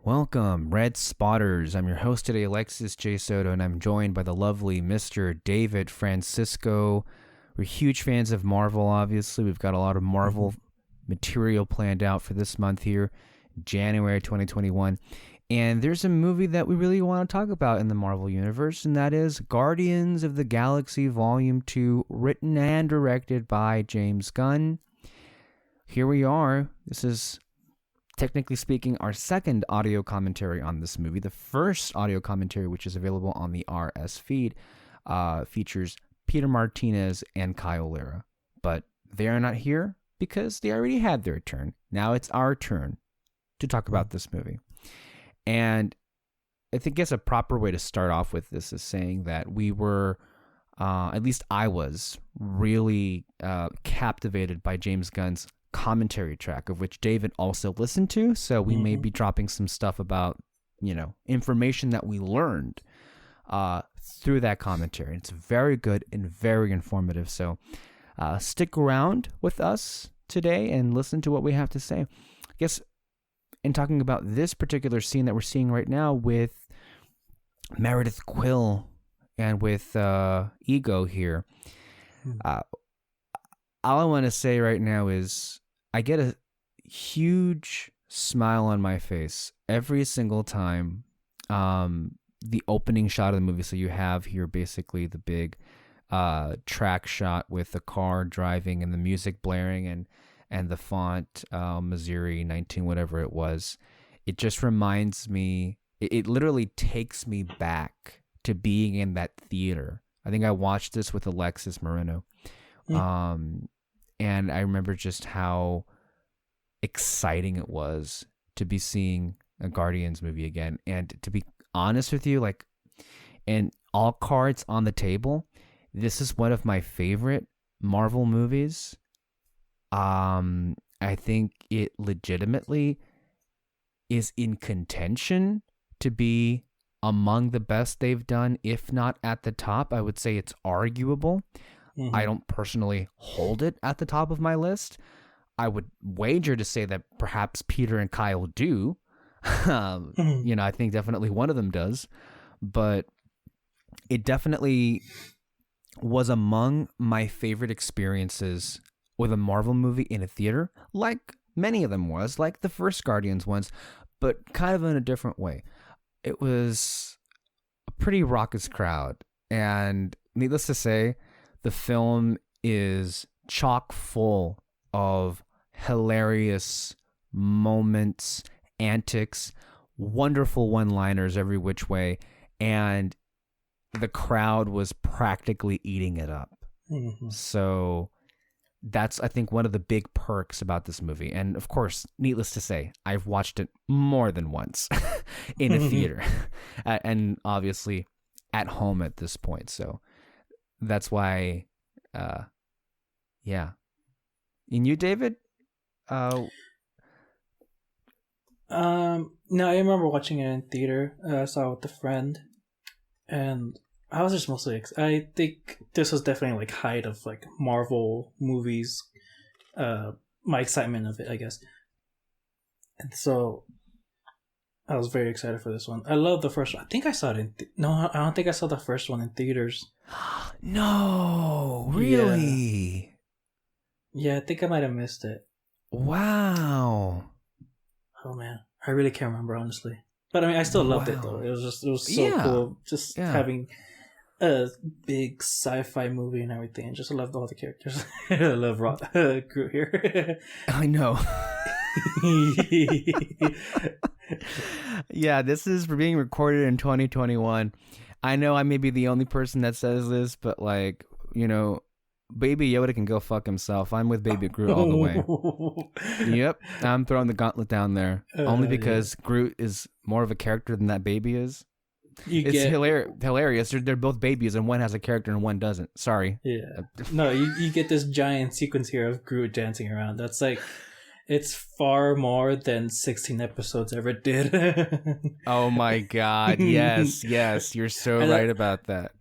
Welcome, Red Spotters. I'm your host today, Alexis J. Soto, and I'm joined by the lovely Mr. David Francisco. We're huge fans of Marvel, obviously. We've got a lot of Marvel material planned out for this month here, January 2021. And there's a movie that we really want to talk about in the Marvel Universe, and that is Guardians of the Galaxy Vol.2, written and directed by James Gunn. Here we are. This is, technically speaking, our second audio commentary on this movie. The first audio commentary, which is available on the RS feed, features Peter Martinez and Kyle Lira. But they are not here because they already had their turn. Now it's our turn to talk about this movie. And I think a proper way to start off with this is saying that we were, at least I was, really captivated by James Gunn's commentary track, of which David also listened to. So we may be dropping some stuff about, information that we learned through that commentary. It's very good and very informative. So stick around with us today and listen to what we have to say. I guess in talking about this particular scene that we're seeing right now with Meredith Quill and with Ego here, all I want to say right now is I get a huge smile on my face every single time the opening shot of the movie. So you have here basically the big track shot with the car driving and the music blaring and the font Missouri 19, whatever it was. It just reminds me, it literally takes me back to being in that theater. I think I watched this with Alexis Moreno. And I remember just how exciting it was to be seeing a Guardians movie again. And to be honest with you, and all cards on the table, this is one of my favorite Marvel movies. I think it legitimately is in contention to be among the best they've done, if not at the top. I would say it's arguable. I don't personally hold it at the top of my list. I would wager to say that perhaps Peter and Kyle do. I think definitely one of them does. But it definitely was among my favorite experiences with a Marvel movie in a theater, like many of them was, like the first Guardians ones, but kind of in a different way. It was a pretty raucous crowd, and needless to say, the film is chock full of hilarious moments, antics, wonderful one-liners every which way, and the crowd was practically eating it up. So that's, I think, one of the big perks about this movie. And of course, needless to say, I've watched it more than once in a theater and obviously at home at this point. So that's why, yeah. And you, David? No, I remember watching it in theater. I saw it with a friend, and I was just mostly. I think this was definitely height of Marvel movies. My excitement of it, I guess, and so I was very excited for this one. I love the first one. I think I saw it in. No, I don't think I saw the first one in theaters. No, really? Yeah, I think I might have missed it. Wow. Oh man, I really can't remember honestly. But I mean, I still loved it though. It was so cool, just having a big sci-fi movie and everything. And just loved all the characters. I love Groot here. I know. Yeah, this is being recorded in 2021. I know I may be the only person that says this, but Baby Yoda can go fuck himself. I'm with Baby Groot all the way. Yep, I'm throwing the gauntlet down there. Only because Groot is more of a character than that baby is. Hilarious. They're both babies, and one has a character and one doesn't. Sorry. Yeah. No, you get this giant sequence here of Groot dancing around. That's it's far more than 16 episodes ever did. Oh my god, yes, you're so right about that.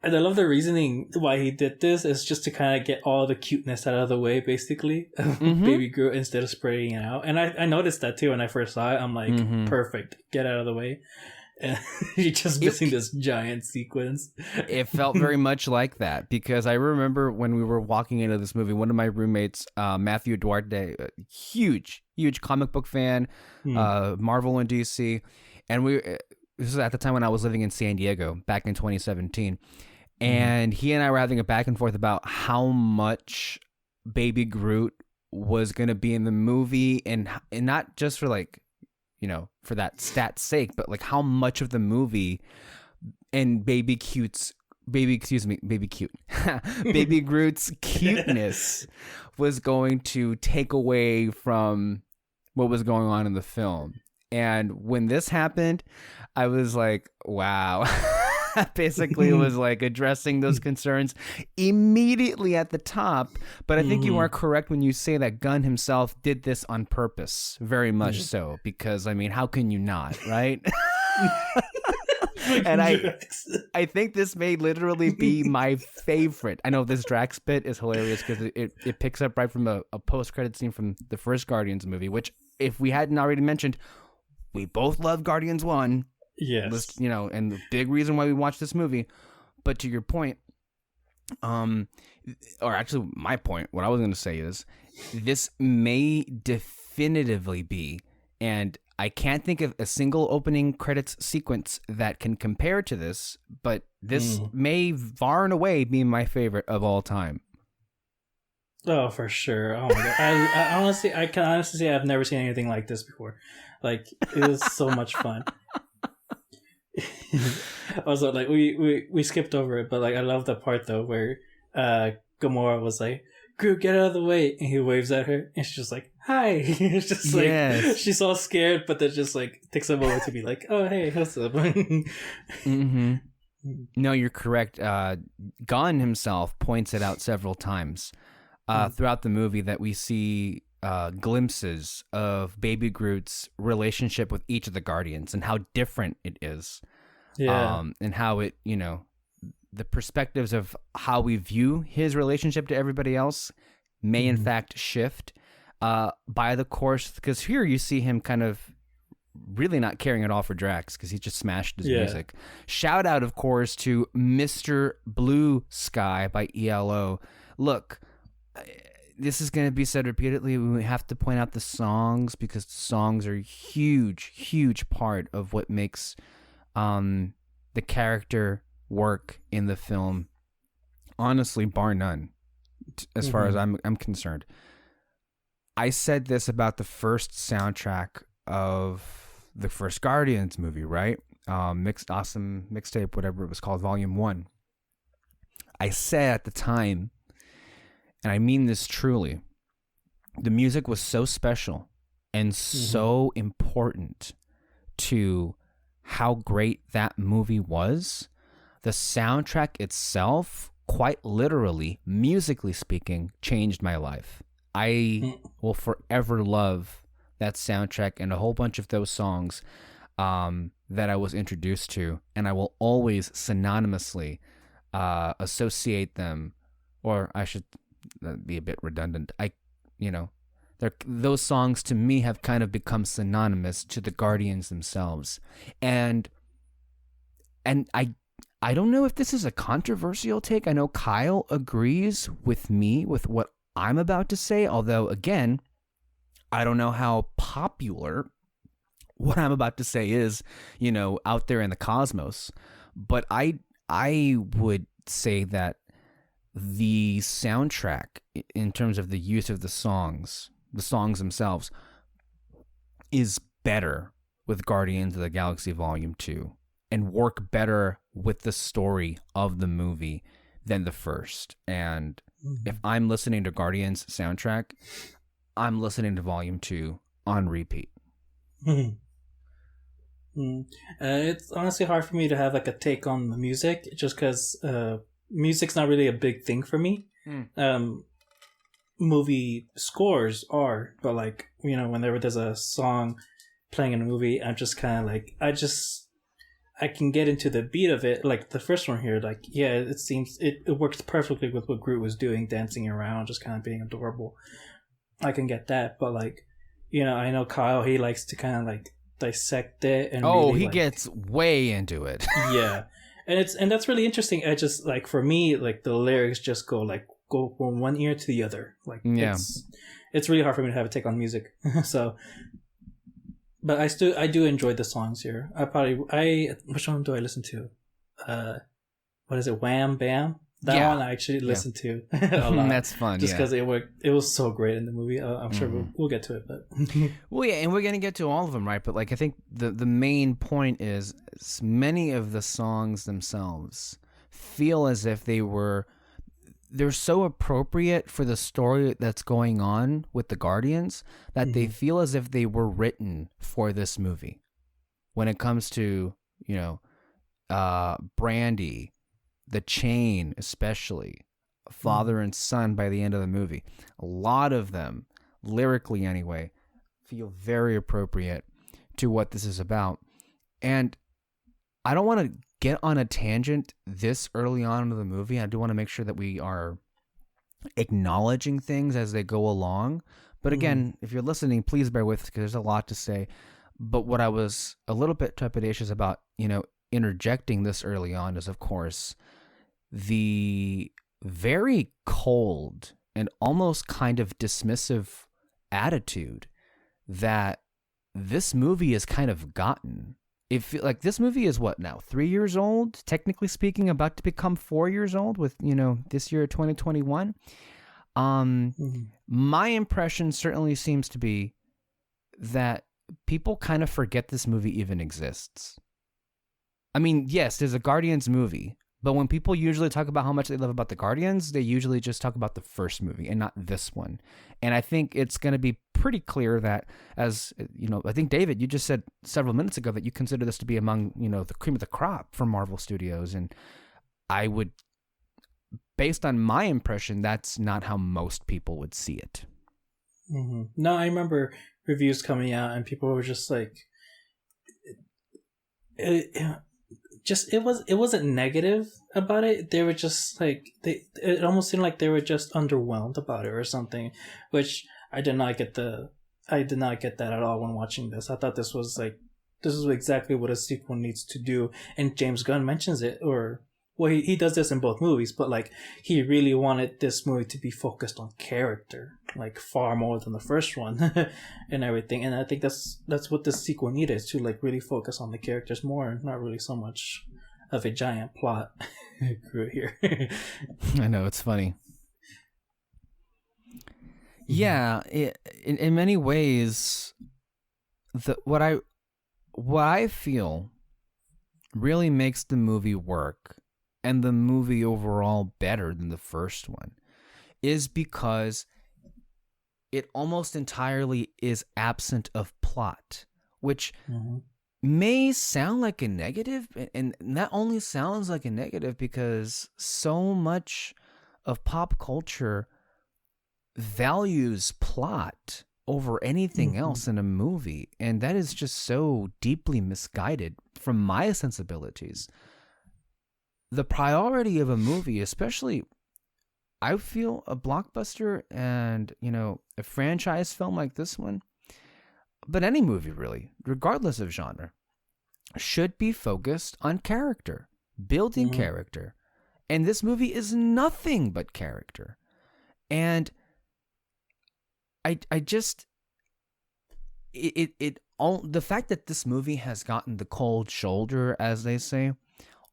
And I love the reasoning why he did this is just to kind of get all the cuteness out of the way, basically, of Baby Groot instead of spreading it out. And I noticed that too when I first saw it. I'm like, perfect, get out of the way. And you're just missing this giant sequence. It felt very much like that because I remember when we were walking into this movie, one of my roommates, Matthew Duarte, huge comic book fan, Marvel and DC, and this was at the time when I was living in San Diego back in 2017. And he and I were having a back and forth about how much Baby Groot was going to be in the movie, and not just for like, you know, for that stat's sake, but like how much of the movie and Baby Groot's cuteness was going to take away from what was going on in the film. And when this happened, I was like, wow. Basically, it was like addressing those concerns immediately at the top. But I think you are correct when you say that Gunn himself did this on purpose, very much so, because I mean, how can you not, right? And I think this may literally be my favorite. I know this Drax bit is hilarious because it picks up right from a post-credit scene from the first Guardians movie, which, if we hadn't already mentioned, we both love Guardians 1. Yes. You know, and the big reason why we watched this movie. But to your point, or actually my point, what I was going to say is this may definitively be, and I can't think of a single opening credits sequence that can compare to this, but this may far and away be my favorite of all time. Oh, for sure. Oh my god. I can honestly say I've never seen anything like this before. Like, it was so much fun. Also, like, we skipped over it, but like, I love the part though where Gamora was like, Groot, get out of the way, and he waves at her, and she's just like, hi. It's just like, she's all scared, but then just like takes a moment to be like, oh hey, what's up? No, you're correct. Gunn himself points it out several times throughout the movie that we see glimpses of Baby Groot's relationship with each of the Guardians and how different it is. Yeah. And how it, you know, the perspectives of how we view his relationship to everybody else may in fact shift by the course, because here you see him kind of really not caring at all for Drax because he just smashed his music. Shout out, of course, to Mr. Blue Sky by ELO. Look, this is going to be said repeatedly. We have to point out the songs because the songs are a huge part of what makes the character work in the film. Honestly, bar none, as far as I'm concerned. I said this about the first soundtrack of the first Guardians movie, right? Awesome Mixtape, whatever it was called, Volume 1. I said at the time, and I mean this truly, the music was so special and so important to how great that movie was. The soundtrack itself, quite literally, musically speaking, changed my life. I will forever love that soundtrack and a whole bunch of those songs that I was introduced to, and I will always synonymously associate them, or I should be a bit redundant. Those songs to me have kind of become synonymous to the Guardians themselves, and I don't know if this is a controversial take. I know Kyle agrees with me with what I'm about to say, although again, I don't know how popular what I'm about to say is, out there in the cosmos. But I would say that the soundtrack, in terms of the use of the songs themselves, is better with Guardians of the Galaxy Volume 2 and work better with the story of the movie than the first. And if I'm listening to Guardians soundtrack, I'm listening to Volume 2 on repeat. It's honestly hard for me to have like a take on the music, just because music's not really a big thing for me. Movie scores are, but like, whenever there's a song playing in a movie, I'm just kind of like, I I can get into the beat of it. Like the first one here, like yeah, it seems it works perfectly with what Groot was doing, dancing around, just kind of being adorable. I can get that, but like, I know Kyle, he likes to kind of like dissect it and really he like, gets way into it. yeah, and that's really interesting. I just like for me, like the lyrics just go from one ear to the other. Like Yeah. it's really hard for me to have a take on music. So, but I do enjoy the songs here. Which one do I listen to? What is it? Wham Bam. That one I actually listened to a lot. That's fun. Just because it was so great in the movie. I'm sure we'll get to it, but well, yeah, and we're gonna get to all of them, right? But like, I think the main point is many of the songs themselves feel as if they're so appropriate for the story that's going on with the Guardians that they feel as if they were written for this movie. When it comes to, Brandy, the chain, especially, father and son by the end of the movie, a lot of them, lyrically anyway, feel very appropriate to what this is about. And I don't want to get on a tangent this early on into the movie. I do want to make sure that we are acknowledging things as they go along. But again, if you're listening, please bear with us because there's a lot to say. But what I was a little bit trepidatious about, interjecting this early on is, of course, the very cold and almost kind of dismissive attitude that this movie has kind of gotten. Like this movie is what now, 3 years old, technically speaking, about to become 4 years old with, this year 2021. My impression certainly seems to be that people kind of forget this movie even exists. I mean, yes, there's a Guardians movie, but when people usually talk about how much they love about the Guardians, they usually just talk about the first movie and not this one. And I think it's going to be pretty clear that, as I think, David, you just said several minutes ago that you consider this to be among, the cream of the crop for Marvel Studios. And I would, based on my impression, that's not how most people would see it. No, I remember reviews coming out and people were just like, it wasn't negative about it. They were just like, it almost seemed like they were just underwhelmed about it or something, which I did not get that at all when watching this. I thought this was exactly what a sequel needs to do. And James Gunn mentions it, he does this in both movies, but like he really wanted this movie to be focused on character, like far more than the first one and everything. And I think that's what this sequel needed, to like really focus on the characters more, not really so much of a giant plot here. I know, it's funny. Yeah, in many ways, what I feel really makes the movie work and the movie overall better than the first one is because it almost entirely is absent of plot, which may sound like a negative, and that only sounds like a negative because so much of pop culture values plot over anything else in a movie, and that is just so deeply misguided from my sensibilities. The priority of a movie, especially, I feel, a blockbuster and, a franchise film like this one, but any movie really, regardless of genre, should be focused on character, building character. And this movie is nothing but character. And I just, the fact that this movie has gotten the cold shoulder, as they say,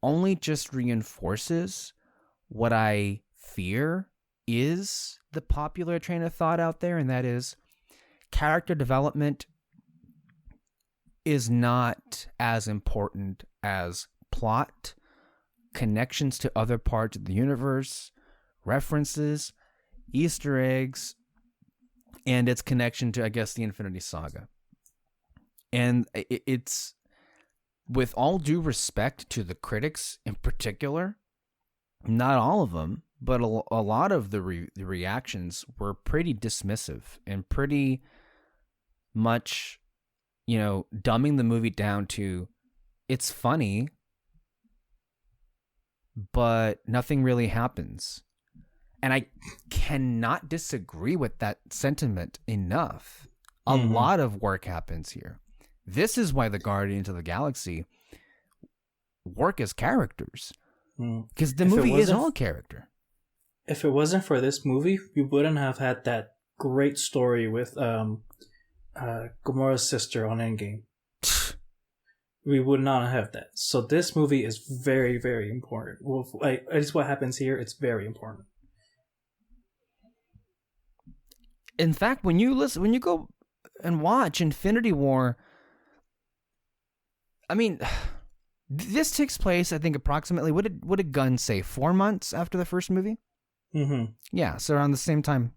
only just reinforces what I fear is the popular train of thought out there, and that is character development is not as important as plot, connections to other parts of the universe, references, Easter eggs, and its connection to, I guess, the Infinity Saga. And it's, with all due respect to the critics in particular, not all of them, but a lot of the reactions were pretty dismissive and pretty much, dumbing the movie down to, it's funny, but nothing really happens. And I cannot disagree with that sentiment enough. A lot of work happens here. This is why the Guardians of the Galaxy work as characters. Because the movie is all character. If it wasn't for this movie, we wouldn't have had that great story with Gamora's sister on Endgame. We would not have that. So this movie is very, very important. Well, at least what happens here, it's very important. In fact, when you go and watch Infinity War, I mean, this takes place, I think, approximately, what did Gunn say, 4 months after the first movie? Yeah, so around the same time.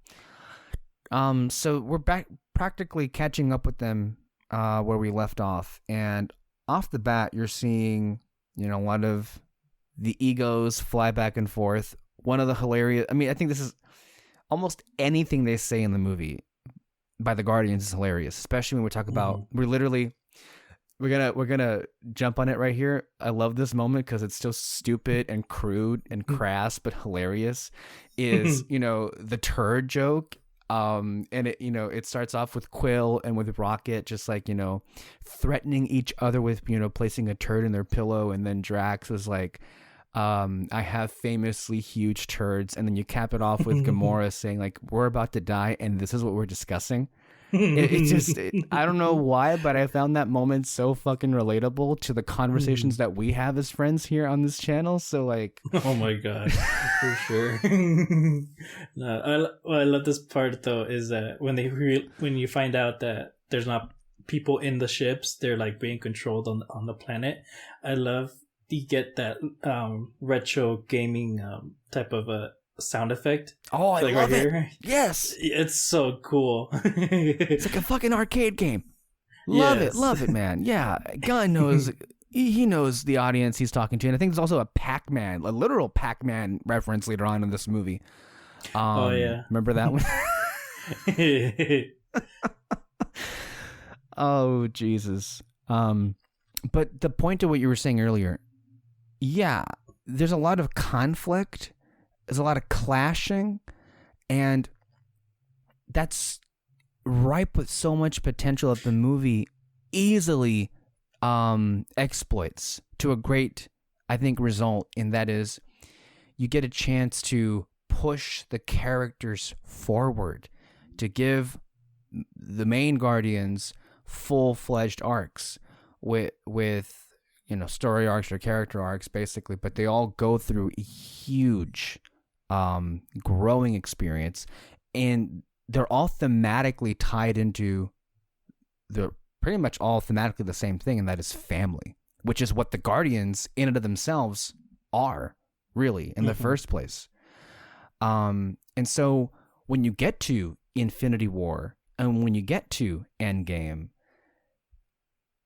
So we're back practically catching up with them where we left off, and off the bat, you're seeing, a lot of the egos fly back and forth. One of the hilarious, I think this is almost anything they say in the movie by the Guardians is hilarious, especially when we talk about, we're gonna jump on it right here. I love this moment because it's so stupid and crude and crass, but hilarious. Is the turd joke. And it starts off with Quill and with Rocket just like, threatening each other with, placing a turd in their pillow. And then Drax was like, I have famously huge turds. And then you cap it off with Gamora saying like, we're about to die. And this is what we're discussing. I don't know why, but I found that moment so fucking relatable to the conversations that we have as friends here on this channel. So like, oh my god, for sure. No, what I love this part though is that when you find out that there's not people in the ships, they're like being controlled on the planet. I love you get that retro gaming type of a sound effect. Oh, I like love right it. Here. Yes. It's so cool. It's like a fucking arcade game. Love it, man. Yeah. Gunn knows, he knows the audience he's talking to. And I think there's also a Pac-Man, a literal Pac-Man reference later on in this movie. Oh, yeah. Remember that one? Oh, Jesus. But the point to what you were saying earlier, yeah, there's a lot of conflict. There's a lot of clashing, and that's ripe with so much potential that the movie easily exploits to a great, I think, result, and that is you get a chance to push the characters forward, to give the main Guardians full-fledged arcs with story arcs or character arcs, basically, but they all go through a huge growing experience, and they're all thematically tied into pretty much all thematically the same thing, and that is family, which is what the Guardians in and of themselves are really in the first place. And so when you get to Infinity War and when you get to Endgame,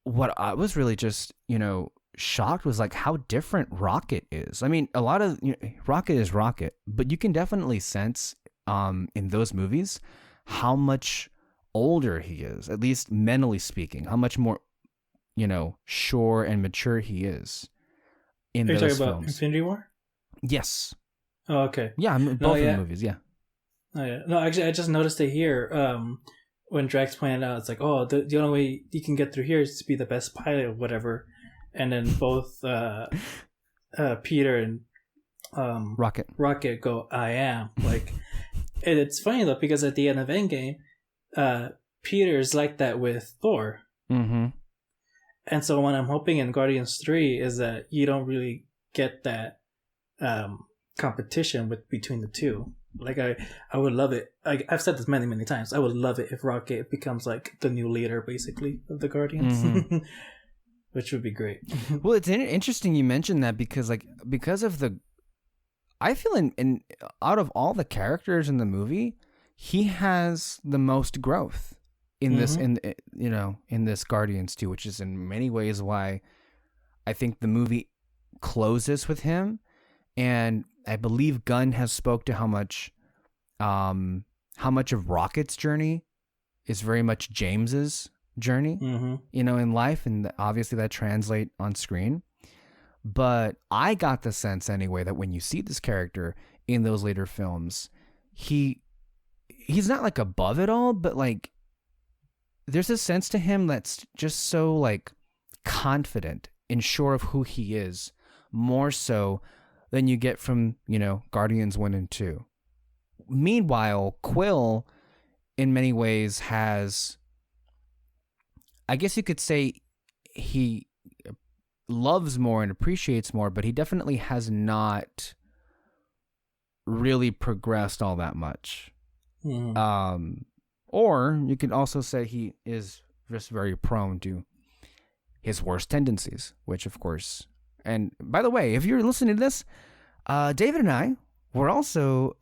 what I was really just shocked was like how different Rocket is. I mean, a lot of Rocket is Rocket, but you can definitely sense in those movies how much older he is, at least mentally speaking, how much more sure and mature he is in those films. Are you talking about Infinity War? Yes. Oh, okay. Yeah, both of the movies. Yeah. Oh yeah. No, actually, I just noticed it here. When Drax pointed out, it's like, oh, the only way you can get through here is to be the best pilot or whatever. And then both Peter and Rocket go, I am. Like, and it's funny though, because at the end of Endgame, Peter's like that with Thor. Mm-hmm. And so what I'm hoping in Guardians 3 is that you don't really get that competition between the two. Like, I would love it. I've said this many, many times. I would love it if Rocket becomes like the new leader, basically, of the Guardians. Mm-hmm. Which would be great. Well, it's interesting you mentioned that because of I feel in out of all the characters in the movie, he has the most growth in this in this Guardians 2, which is in many ways why I think the movie closes with him, and I believe Gunn has spoke to how much of Rocket's journey is very much James's journey, in life, and obviously that translate on screen. But I got the sense anyway that when you see this character in those later films, he's not like above it all, but like there's a sense to him that's just so like confident and sure of who he is, more so than you get from, Guardians 1 and 2. Meanwhile, Quill in many ways has, I guess you could say, he loves more and appreciates more, but he definitely has not really progressed all that much. Mm. Or you could also say he is just very prone to his worst tendencies, which of course, and by the way, if you're listening to this, David and I were also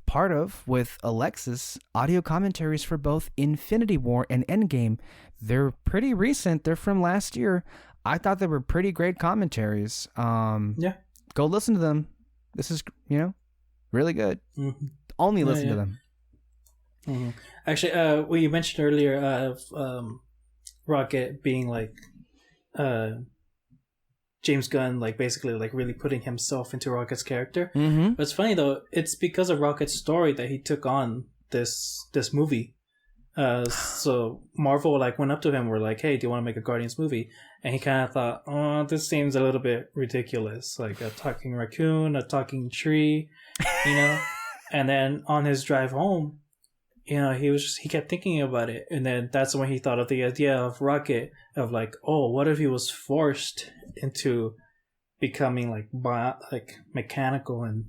part of, with Alexis, audio commentaries for both Infinity War and Endgame. They're pretty recent. They're from last year. I thought they were pretty great commentaries. Yeah. Go listen to them. This is, really good. Mm-hmm. Only listen to them. Mm-hmm. Actually, what you mentioned earlier of Rocket being like James Gunn, like basically like really putting himself into Rocket's character. Mm-hmm. But it's funny though, it's because of Rocket's story that he took on this movie. So Marvel like went up to him, were like, "Hey, do you want to make a Guardians movie?" And he kind of thought, "Oh, this seems a little bit ridiculous, like a talking raccoon, a talking tree, you know." And then on his drive home, he kept thinking about it, and then that's when he thought of the idea of Rocket, of like, oh, what if he was forced into becoming like mechanical and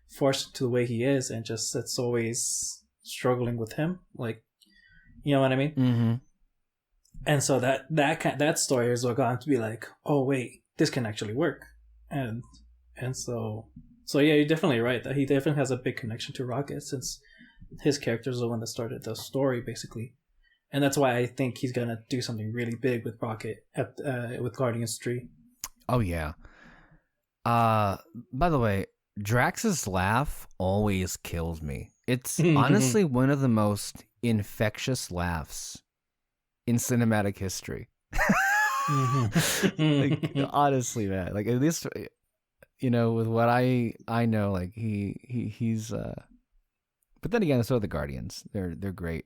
forced to the way he is, and just it's always struggling with him, like, you know what I mean? Mm-hmm. And so that story is what got him to be like, oh wait, this can actually work, and so yeah, you're definitely right that he definitely has a big connection to Rocket, since his character is the one that started the story basically, and that's why I think he's gonna do something really big with Rocket with Guardians 3. Oh yeah. By the way, Drax's laugh always kills me. It's honestly one of the most infectious laughs in cinematic history. Like, honestly, man. Like, at least, with what I know, like he's. But then again, so are the Guardians. They're great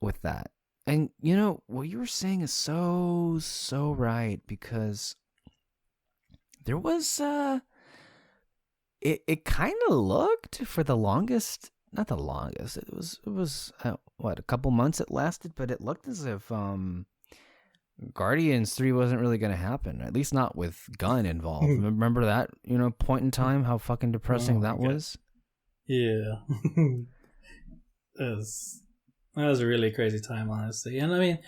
with that. And what you were saying is so right, because there was it kind of looked for the longest, not the longest, it was what, a couple months it lasted, but it looked as if Guardians 3 wasn't really going to happen, at least not with Gunn involved. Remember that point in time, how fucking depressing that was? Yeah. That was a really crazy time, honestly. And I mean,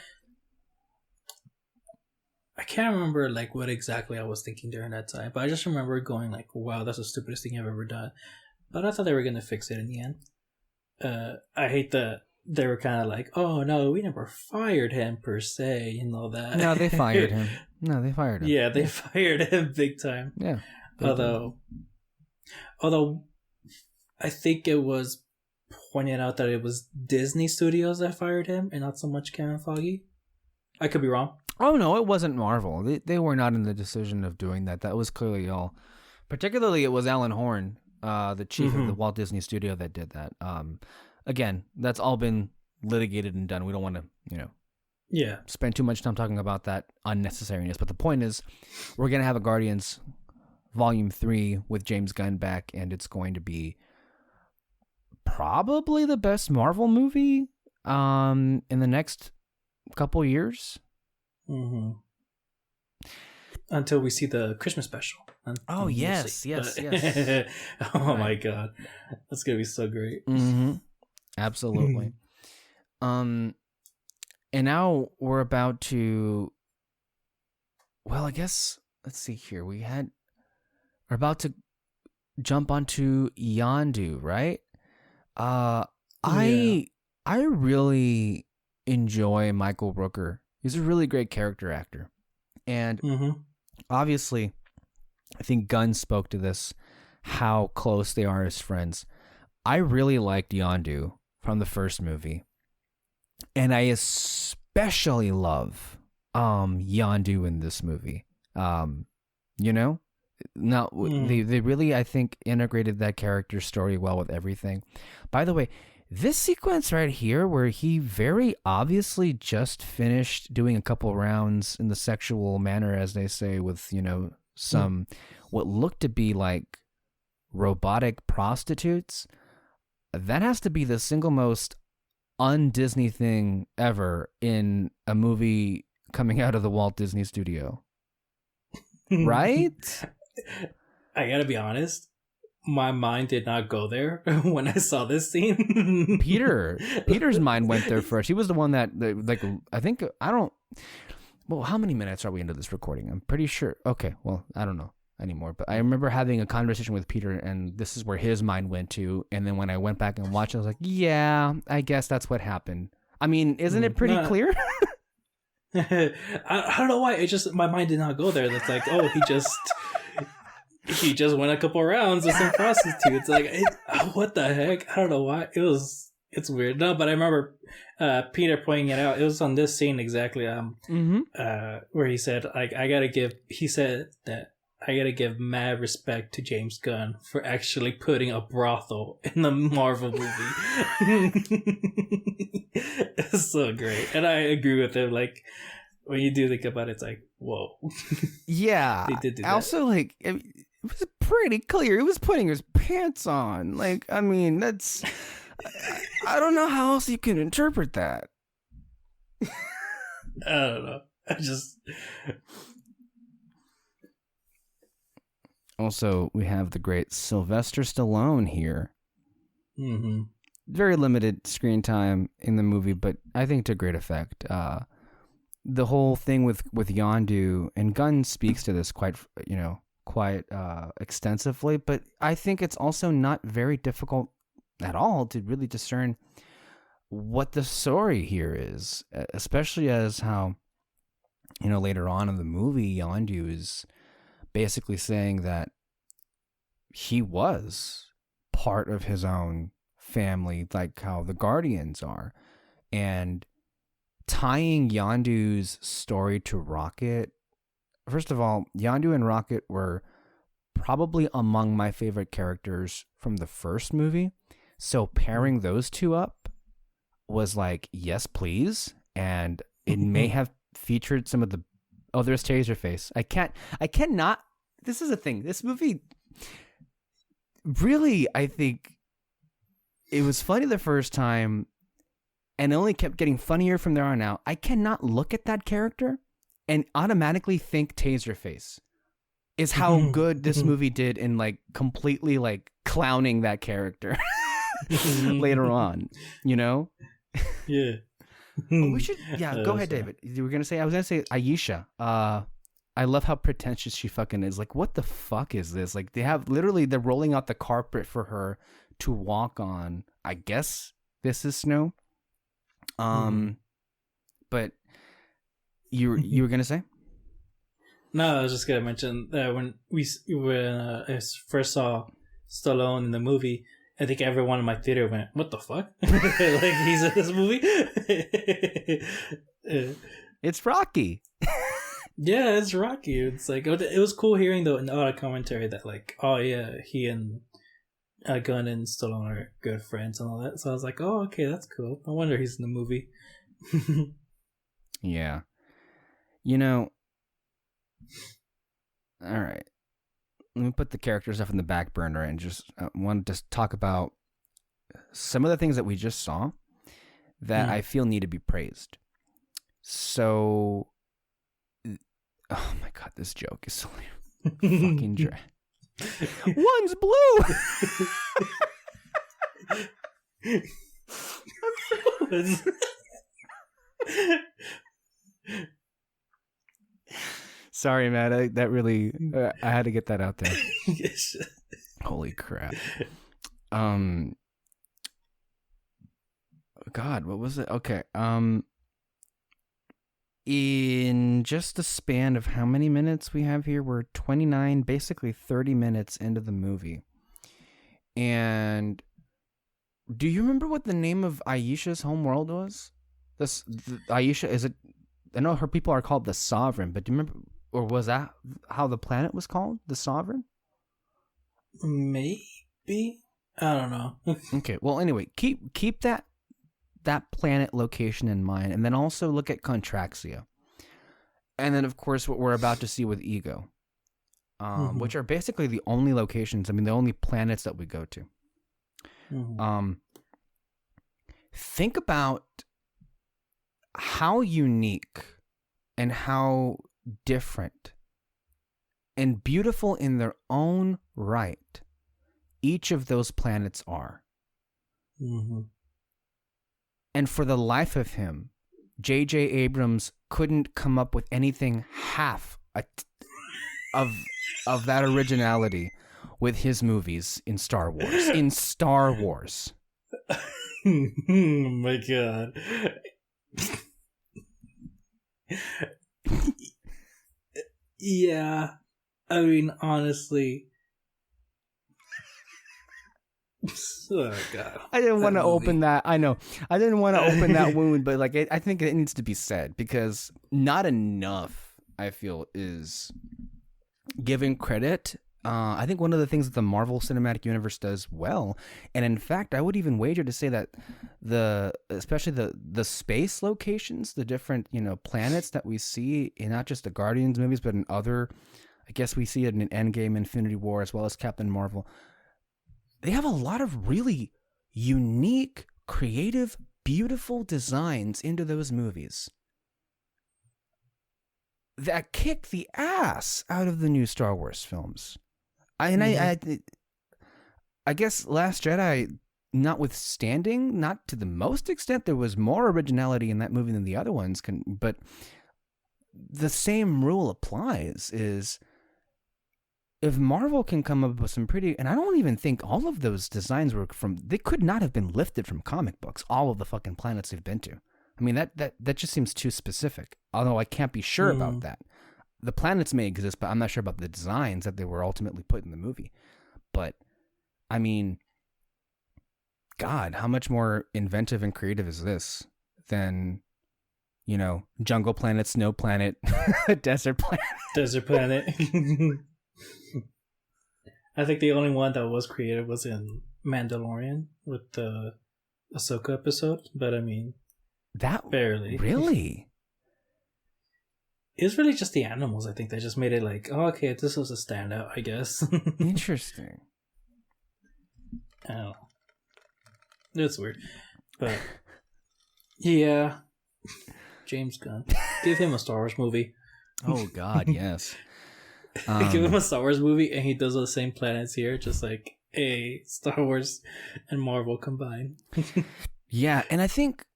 I can't remember like what exactly I was thinking during that time, but I just remember going like, wow, that's the stupidest thing I've ever done. But I thought they were going to fix it in the end. I hate that they were kind of like, oh no, we never fired him per se, that. No, they fired him. Yeah, they fired him big time. Yeah. Although I think it was pointed out that it was Disney Studios that fired him and not so much Kevin Feige. I could be wrong. Oh no, it wasn't Marvel. They were not in the decision of doing that. That was clearly all. Particularly, it was Alan Horn, the chief of the Walt Disney Studio, that did that. Again, that's all been litigated and done. We don't want to, spend too much time talking about that unnecessariness. But the point is, we're gonna have a Guardians Volume 3 with James Gunn back, and it's going to be probably the best Marvel movie in the next couple years. Mm-hmm. Until we see the Christmas special. Oh, yes. Oh, my God. That's going to be so great. Mm-hmm. Absolutely. And now we're about to... Well, I guess... Let's see here. We're about to jump onto Yondu, right? I really enjoy Michael Rooker. He's a really great character actor. And obviously, I think Gunn spoke to this, how close they are as friends. I really liked Yondu from the first movie. And I especially love Yondu in this movie. No, they really, I think, integrated that character story well with everything. By the way, this sequence right here, where he very obviously just finished doing a couple rounds in the sexual manner, as they say, with some what looked to be like robotic prostitutes. That has to be the single most un-Disney thing ever in a movie coming out of the Walt Disney Studio. Right? I gotta be honest, my mind did not go there when I saw this scene. Peter's mind went there first. He was the one that, like, I think, I don't, well, how many minutes are we into this recording? I'm pretty sure. Okay, well, I don't know anymore, but I remember having a conversation with Peter, and this is where his mind went to. And then when I went back and watched it, I was like, yeah, I guess that's what happened. I mean, isn't it pretty clear? I don't know why. It just, my mind did not go there. That's like, oh, he just went a couple rounds with some prostitutes. Like, what the heck? I don't know why. It's weird. No, but I remember Peter pointing it out. It was on this scene exactly. Where he said, like, he said that I gotta give mad respect to James Gunn for actually putting a brothel in the Marvel movie. It's so great. And I agree with him. Like, when you do think about it, it's like, whoa. Yeah. They did do that. Also, like, it was pretty clear. He was putting his pants on. Like, I mean, that's... I don't know how else you can interpret that. I don't know. Also, we have the great Sylvester Stallone here. Mm-hmm. Very limited screen time in the movie, but I think to great effect. The whole thing with Yondu, and Gunn speaks to this quite extensively, but I think it's also not very difficult at all to really discern what the story here is, especially as how, later on in the movie, Yondu is basically saying that he was part of his own family, like how the Guardians are, and tying Yondu's story to Rocket. First of all, Yondu and Rocket were probably among my favorite characters from the first movie, so pairing those two up was like, yes please. And it may have featured some of the... Oh, there's Taserface. I cannot... This is a thing. This movie... Really, I think... It was funny the first time, and it only kept getting funnier from there on out. I cannot look at that character and automatically think Taserface. Is how good this movie did in, like, completely, like, clowning that character later on, Yeah. We should, go ahead, David. You were going to say, I was going to say Aisha. I love how pretentious she fucking is. Like, what the fuck is this? Like, they're rolling out the carpet for her to walk on. I guess this is snow. But you were going to say? No, I was just gonna mention that when I first saw Stallone in the movie, I think everyone in my theater went, "What the fuck? Like, he's in this movie?" It's Rocky. Yeah, it's Rocky. It's like, it was cool hearing though in the audio commentary that, like, oh yeah, he and Gunn and Stallone are good friends and all that. So I was like, oh, okay, that's cool. No wonder he's in the movie. Yeah. All right. Let me put the character stuff in the back burner and just want to talk about some of the things that we just saw that I feel need to be praised. So, oh my God, this joke is so fucking dry. One's blue. Sorry, man. That really, I had to get that out there. Holy crap. God, what was it? Okay. In just the span of how many minutes we have here, we're 29, basically 30 minutes into the movie. And do you remember what the name of Aisha's homeworld was? Aisha, is it? I know her people are called the Sovereign, but do you remember Or was that how the planet was called? The Sovereign? Maybe, I don't know. Okay. Well, anyway, keep that planet location in mind, and then also look at Contraxia, and then of course what we're about to see with Ego, which are basically the only locations. I mean, the only planets that we go to. Think about how unique and how different and beautiful in their own right each of those planets are. And for the life of him, J.J. Abrams couldn't come up with anything half of that originality with his movies in Star Wars. In Star Wars. Oh my god. Yeah. I mean, honestly. Oh god. I didn't want to open that. I know. I didn't want to open that wound, but like I think it needs to be said because not enough, I feel, is given credit. I think one of the things that the Marvel Cinematic Universe does well, and in fact, I would even wager to say that especially the space locations, the different planets that we see in not just the Guardians movies, but in other, I guess we see it in Endgame, Infinity War, as well as Captain Marvel. They have a lot of really unique, creative, beautiful designs into those movies that kick the ass out of the new Star Wars films. I guess Last Jedi, notwithstanding, not to the most extent, there was more originality in that movie than the other ones. But the same rule applies: is if Marvel can come up with some pretty, and I don't even think all of those designs were they could not have been lifted from comic books. All of the fucking planets they've been to. I mean, that just seems too specific. Although I can't be sure about that. The planets may exist, but I'm not sure about the designs that they were ultimately put in the movie. But, I mean, God, how much more inventive and creative is this than, Jungle Planet, Snow Planet, Desert Planet? Desert Planet. I think the only one that was creative was in Mandalorian with the Ahsoka episode, but I mean, that barely. Really? It was really just the animals, I think. They just made it like, oh, okay, this was a standout, I guess. Interesting. I don't know. It's weird. But, yeah. James Gunn. Give him a Star Wars movie. Oh, God, yes. Give him a Star Wars movie and he does the same planets here, just like Star Wars and Marvel combined. Yeah, and I think,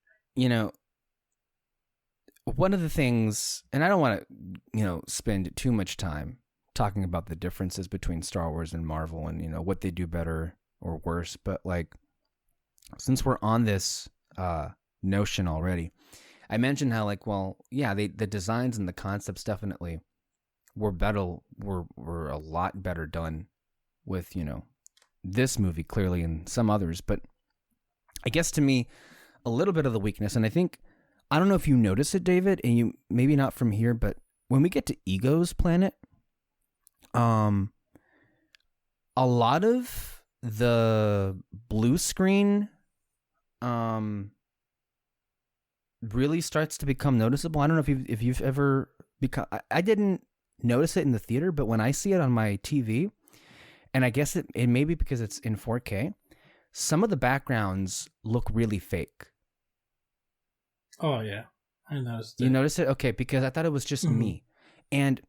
one of the things, and I don't want to, spend too much time talking about the differences between Star Wars and Marvel and, what they do better or worse, but like, since we're on this notion already, I mentioned how like, well, yeah, the designs and the concepts definitely were a lot better done with, this movie clearly and some others, but I guess to me, a little bit of the weakness, and I don't know if you notice it, David, and you maybe not from here, but when we get to Ego's planet, a lot of the blue screen really starts to become noticeable. I don't know if you've ever become. I didn't notice it in the theater, but when I see it on my TV, and I guess it may be because it's in 4K, some of the backgrounds look really fake. Oh, yeah. I noticed it. You notice it? Okay, because I thought it was just me. And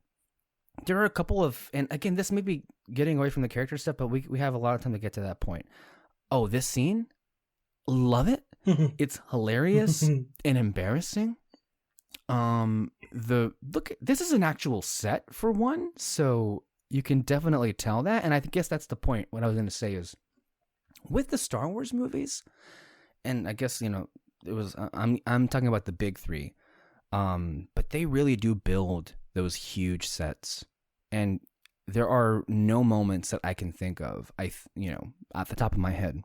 there are a couple of, and again, this may be getting away from the character stuff, but we have a lot of time to get to that point. Oh, this scene? Love it. It's hilarious and embarrassing. This is an actual set for one, so you can definitely tell that. And I guess that's the point. What I was going to say is, with the Star Wars movies, and I guess, it was I'm talking about the big three, but they really do build those huge sets, and there are no moments that I can think of, at the top of my head,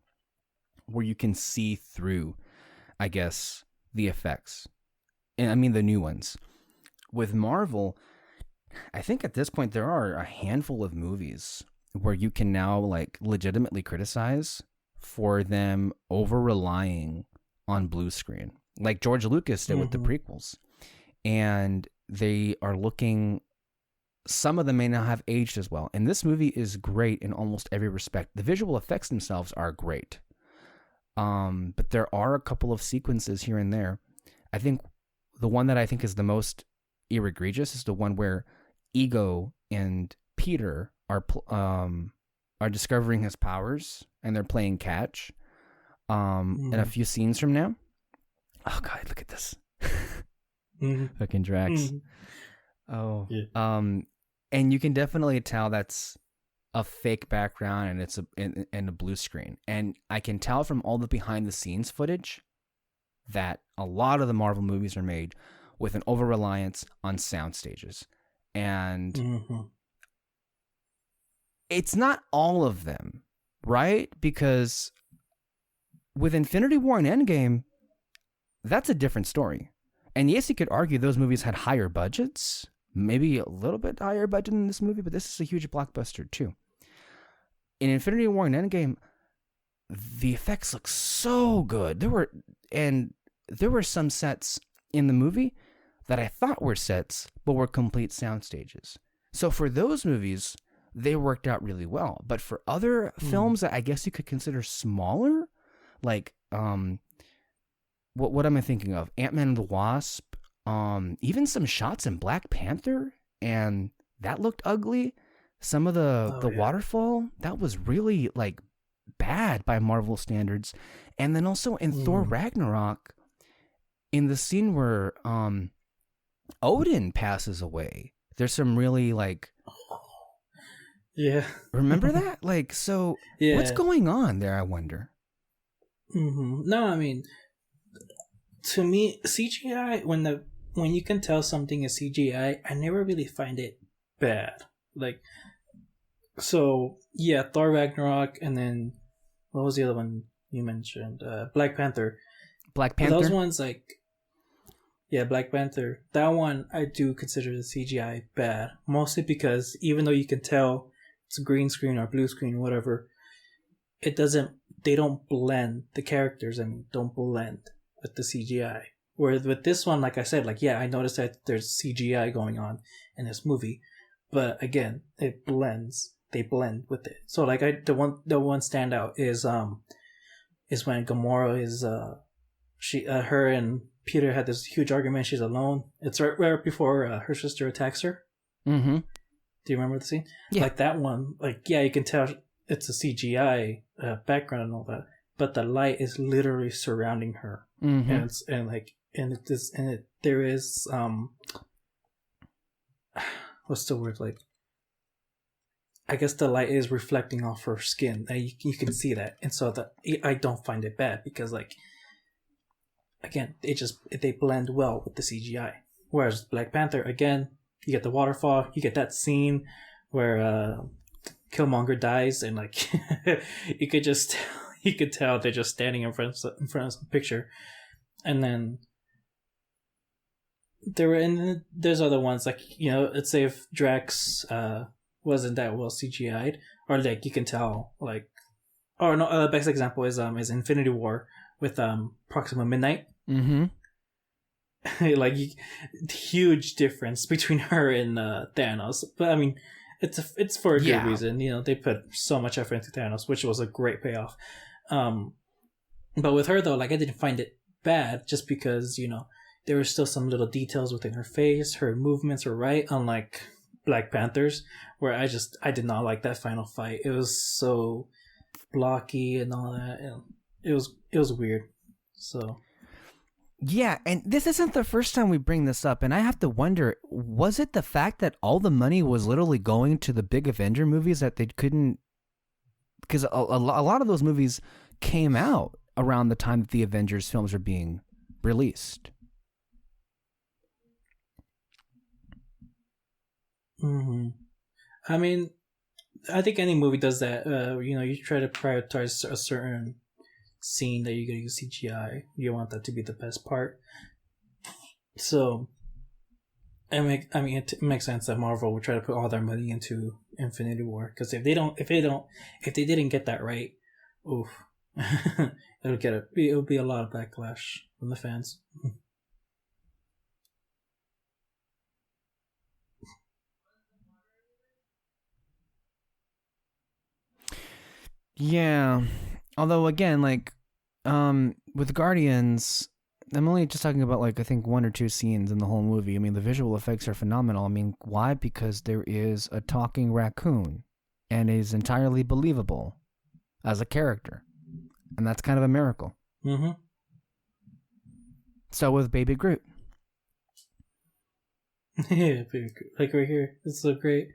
where you can see through, I guess, the effects, and I mean the new ones. With Marvel, I think at this point there are a handful of movies where you can now like legitimately criticize for them over relying on blue screen, like George Lucas did with the prequels. And they are looking, some of them may not have aged as well. And this movie is great in almost every respect. The visual effects themselves are great. But there are a couple of sequences here and there. I think the one that I think is the most egregious is the one where Ego and Peter are discovering his powers and they're playing catch. And a few scenes from now, oh god, look at this, fucking Drax. Oh, yeah. And you can definitely tell that's a fake background and it's in a blue screen. And I can tell from all the behind the scenes footage that a lot of the Marvel movies are made with an over reliance on sound stages. And it's not all of them, right? Because with Infinity War and Endgame, that's a different story. And yes, you could argue those movies had higher budgets, maybe a little bit higher budget than this movie, but this is a huge blockbuster too. In Infinity War and Endgame, the effects look so good. There were some sets in the movie that I thought were sets, but were complete sound stages. So for those movies, they worked out really well. But for other films that I guess you could consider smaller, like what am I thinking of? Ant-Man and the Wasp, even some shots in Black Panther, and that looked ugly. Some of the waterfall, that was really like bad by Marvel standards. And then also in Thor Ragnarok, in the scene where Odin passes away, there's some really like, yeah, remember that? Like, so yeah. What's going on there, I wonder? No, I mean, to me, CGI, when you can tell something is CGI, I never really find it bad. Like, so yeah, Thor Ragnarok, and then what was the other one you mentioned? Black Panther. Black Panther. Those ones, like, yeah, Black Panther. That one I do consider the CGI bad, mostly because even though you can tell it's green screen or blue screen, whatever, it doesn't. They don't blend the characters. I mean, don't blend with the CGI. Whereas with this one, like I said, like, yeah, I noticed that there's CGI going on in this movie, but again, it blends. They blend with it. So like the one standout is when Gamora is her and Peter had this huge argument. She's alone. It's right before her sister attacks her. Mm-hmm. Do you remember the scene? Yeah. Like that one. Like, yeah, you can tell it's a CGI background and all that, but the light is literally surrounding her, and there is what's the word, like, I guess the light is reflecting off her skin, and you can see that, and so I don't find it bad because, like, again, they blend well with the CGI. Whereas Black Panther, again, you get the waterfall, you get that scene where Killmonger dies, and like you could tell they're just standing in front of some picture, and then there's other ones, like, you know, let's say if Drax wasn't that well CGI'd, or like you can tell, like, or no, best example is Infinity War with Proxima Midnight. Like, huge difference between her and Thanos, but I mean, it's for a good reason. You know, they put so much effort into Thanos, which was a great payoff. But with her though, like, I didn't find it bad just because, you know, there were still some little details within her face, her movements were right, unlike Black Panther's, where I did not like that final fight. It was so blocky and all that, and it was weird. So yeah, and this isn't the first time we bring this up, and I have to wonder, was it the fact that all the money was literally going to the big Avenger movies that they couldn't, because a lot of those movies came out around the time that the Avengers films were being released. I mean, I think any movie does that. You know, you try to prioritize a certain scene that you're going to use CGI. You want that to be the best part. So, It makes sense that Marvel would try to put all their money into Infinity War, because if they didn't get that right, oof, it'll be a lot of backlash from the fans. Yeah. Although again, like, with Guardians, I'm only just talking about like I think one or two scenes in the whole movie. I mean, the visual effects are phenomenal. I mean, why? Because there is a talking raccoon, and is entirely believable as a character, and that's kind of a miracle. Mm-hmm. So with Baby Groot. Yeah, like right here, it's so great.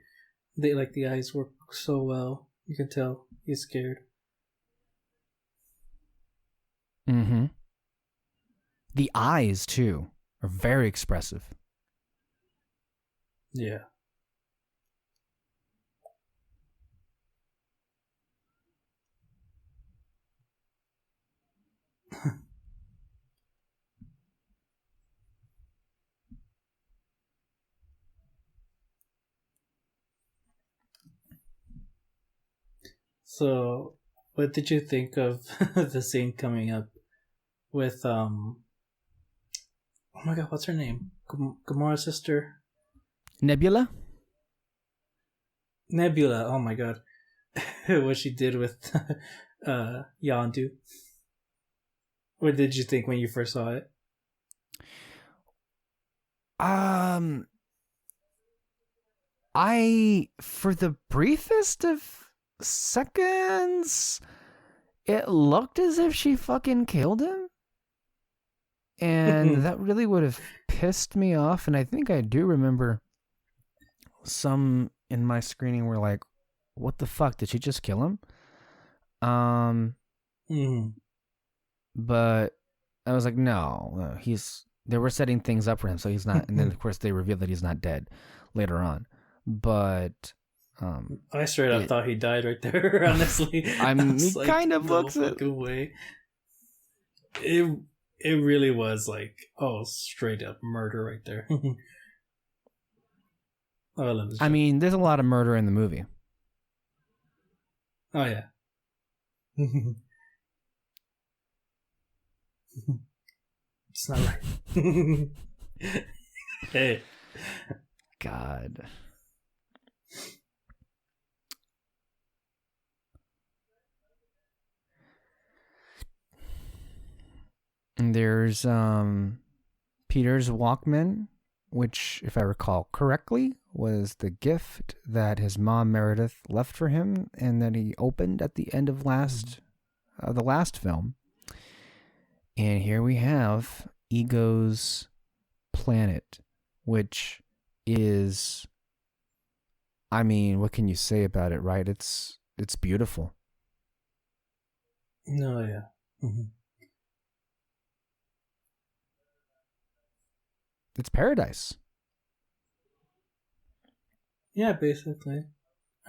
They like the eyes work so well. You can tell he's scared. Mm-hmm. The eyes too are very expressive. Yeah. So, what did you think of the scene coming up with Oh my god, what's her name? Gamora's sister, Nebula. Nebula. Oh my god, what she did with Yondu. What did you think when you first saw it? I, for the briefest of seconds, it looked as if she fucking killed him. And that really would have pissed me off. And I think I do remember some in my screening were like, what the fuck? Did she just kill him? But I was like, no, they were setting things up for him, so he's not. And then, of course, they revealed that he's not dead later on. But I straight up thought he died right there. Honestly, he like, kind of looks it. Way. It really was like, oh, straight up murder right there. Oh, I love this. I mean, there's a lot of murder in the movie. Oh yeah. It's not right. Hey. God. And there's Peter's Walkman, which, if I recall correctly, was the gift that his mom Meredith left for him, and that he opened at the end of the last film. And here we have Ego's planet, which is, I mean, what can you say about it, right? It's beautiful. No, yeah. Mm-hmm. It's paradise. Yeah, basically.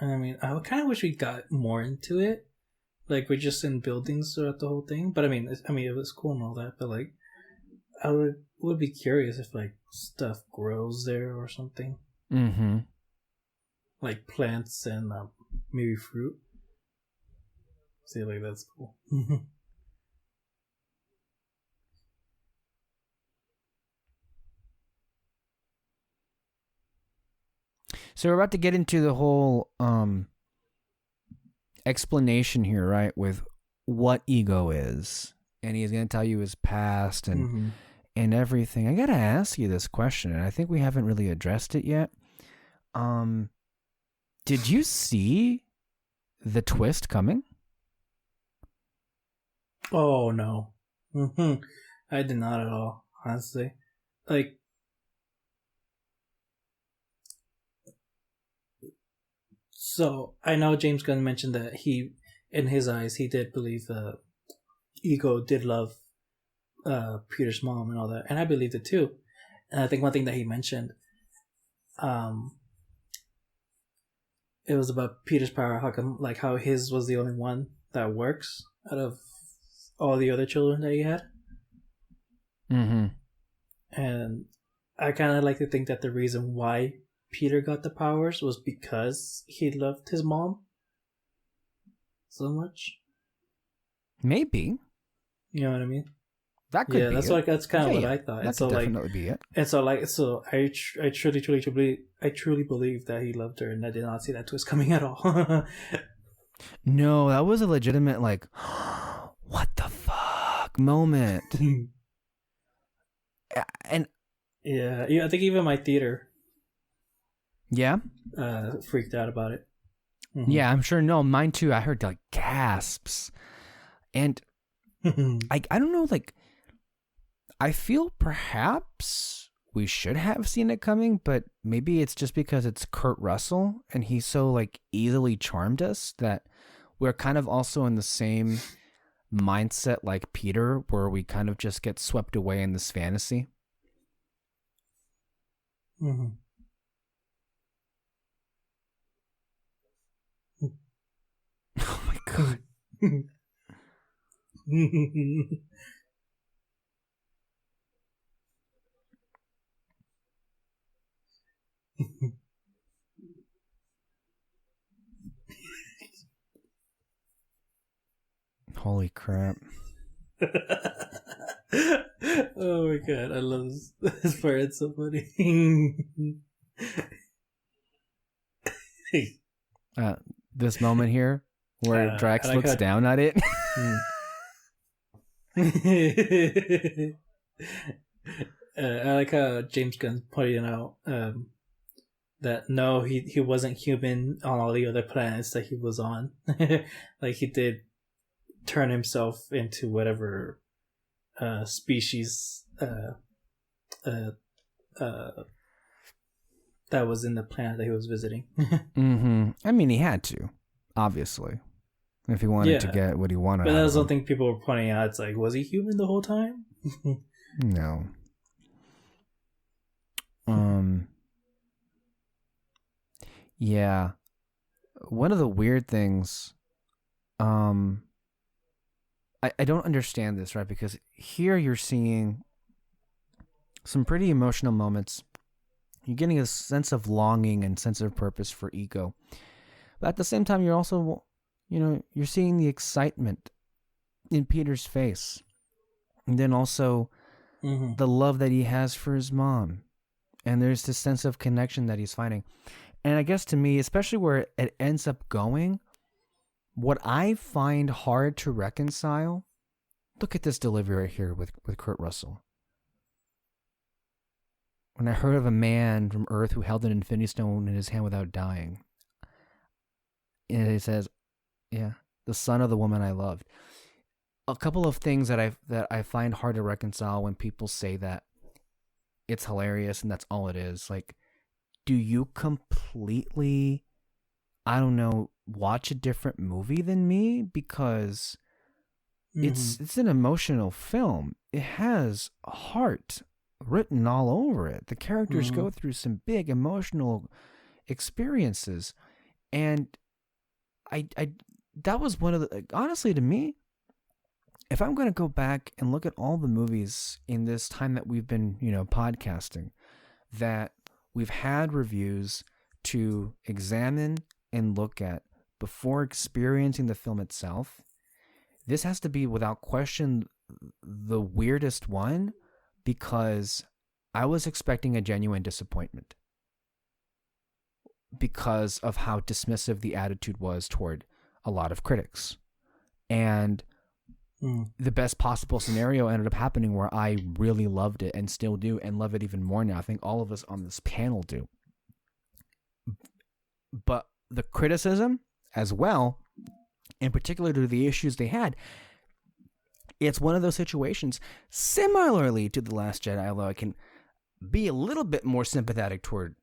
I mean, I kind of wish we got more into it. Like, we're just in buildings throughout the whole thing. But I mean, it was cool and all that. But like, I would be curious if like stuff grows there or something. Mm-hmm. Like plants and maybe fruit. See, like that's cool. So we're about to get into the whole explanation here, right? With what ego is, and he's going to tell you his past and and everything. I got to ask you this question, and I think we haven't really addressed it yet. Did you see the twist coming? Oh no, I did not at all. Honestly, like. So I know James Gunn mentioned that he, in his eyes, he did believe Ego did love Peter's mom and all that, and I believed it too. And I think one thing that he mentioned, it was about Peter's power. How come, like, how his was the only one that works out of all the other children that he had. Mm-hmm. And I kind of like to think that the reason why Peter got the powers was because he loved his mom so much. Maybe. You know what I mean? That could Yeah, be that's it. like that's kind of what Yeah. I thought. That could definitely be it. And so I truly believe that he loved her, and I did not see that twist coming at all. No, that was a legitimate, like, what the fuck moment. And yeah, I think even my theater yeah, freaked out about it. Mm-hmm. yeah, I'm sure. No, mine too. I heard like gasps, and I don't know, like, I feel perhaps we should have seen it coming, but maybe it's just because it's Kurt Russell and he's so like easily charmed us that we're kind of also in the same mindset like Peter, where we kind of just get swept away in this fantasy. Mm-hmm. Oh my god. Holy crap. Oh my god, I love this part. It's so funny. This moment here where Drax looks down at it. I like how James Gunn pointed out that no, he wasn't human on all the other planets that he was on. Like he did turn himself into whatever species that was in the planet that he was visiting. Mm-hmm. I mean, he had to, obviously, if he wanted to get what he wanted. But that's something people were pointing out. It's like, was he human the whole time? No. Yeah. One of the weird things, I don't understand this, right? Because here you're seeing some pretty emotional moments. You're getting a sense of longing and sense of purpose for Ego. But at the same time, you're also, you're seeing the excitement in Peter's face. And then also the love that he has for his mom. And there's this sense of connection that he's finding. And I guess to me, especially where it ends up going, what I find hard to reconcile, look at this delivery right here with Kurt Russell. When I heard of a man from Earth who held an infinity stone in his hand without dying. And it says, yeah, the son of the woman I loved. A couple of things that I find hard to reconcile when people say that it's hilarious and that's all it is. Like, do you completely, I don't know, watch a different movie than me? Because it's an emotional film. It has heart written all over it. The characters go through some big emotional experiences, and I that was one of the, honestly, to me, if I'm going to go back and look at all the movies in this time that we've been, podcasting, that we've had reviews to examine and look at before experiencing the film itself, this has to be without question the weirdest one, because I was expecting a genuine disappointment because of how dismissive the attitude was toward a lot of critics. And the best possible scenario ended up happening where I really loved it and still do, and love it even more now. I think all of us on this panel do. But the criticism as well, in particular to the issues they had, it's one of those situations, similarly to The Last Jedi, although I can be a little bit more sympathetic toward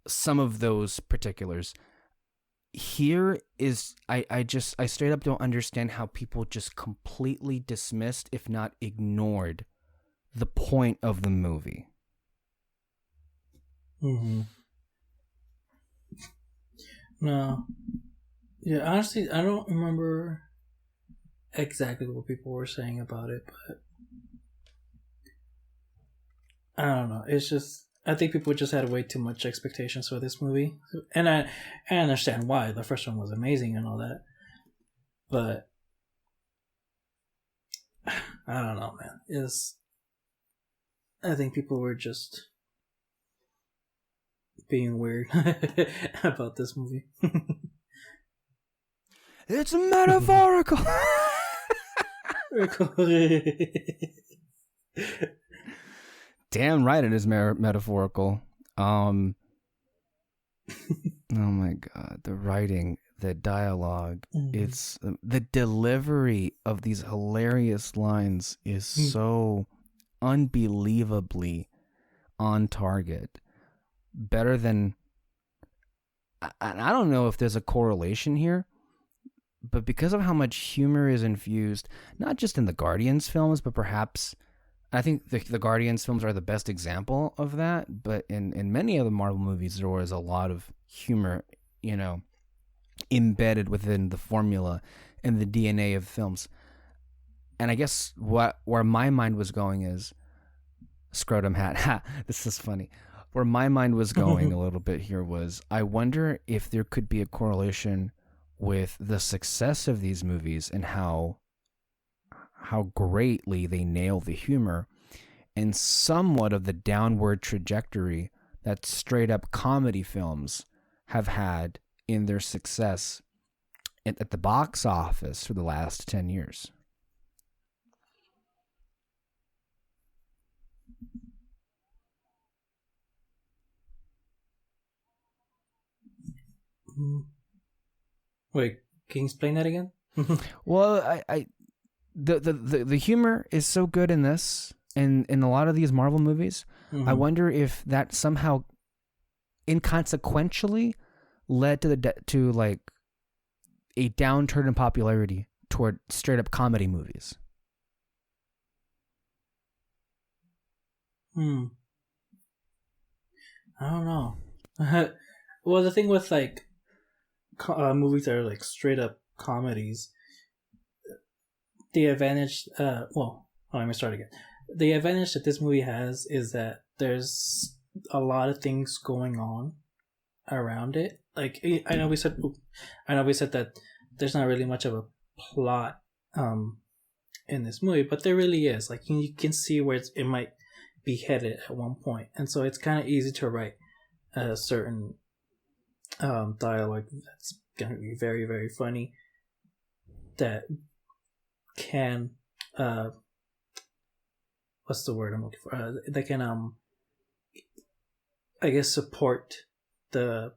some of those particulars. Here is, I straight up don't understand how people just completely dismissed, if not ignored, the point of the movie. No. Yeah, honestly, I don't remember exactly what people were saying about it, but I don't know. It's just I think people just had way too much expectations for this movie, and I understand why. The first one was amazing and all that, but I don't know, man. I think people were just being weird about this movie. It's metaphorical. Damn right, it is metaphorical. Oh my god, the writing, the dialogue, it's the delivery of these hilarious lines is so unbelievably on target. Better than I don't know if there's a correlation here, but because of how much humor is infused, not just in the Guardians films, but perhaps I think the Guardians films are the best example of that. But in many of the Marvel movies, there was a lot of humor, embedded within the formula and the DNA of films. And I guess where my mind was going is scrotum hat. Ha, this is funny. Where my mind was going a little bit here was I wonder if there could be a correlation with the success of these movies and how greatly they nail the humor and somewhat of the downward trajectory that straight up comedy films have had in their success at the box office for the last 10 years. Wait, can you explain that again? Well, the humor is so good in this and in a lot of these Marvel movies. I wonder if that somehow inconsequentially led to like a downturn in popularity toward straight up comedy movies. I don't know. Well, the thing with like movies that are like straight up comedies, the advantage. Let me start again. The advantage that this movie has is that there's a lot of things going on around it. Like I know we said that there's not really much of a plot in this movie, but there really is. Like you can see where it might be headed at one point, and so it's kind of easy to write a certain dialogue that's going to be very, very funny that can what's the word I'm looking for? That can I guess support the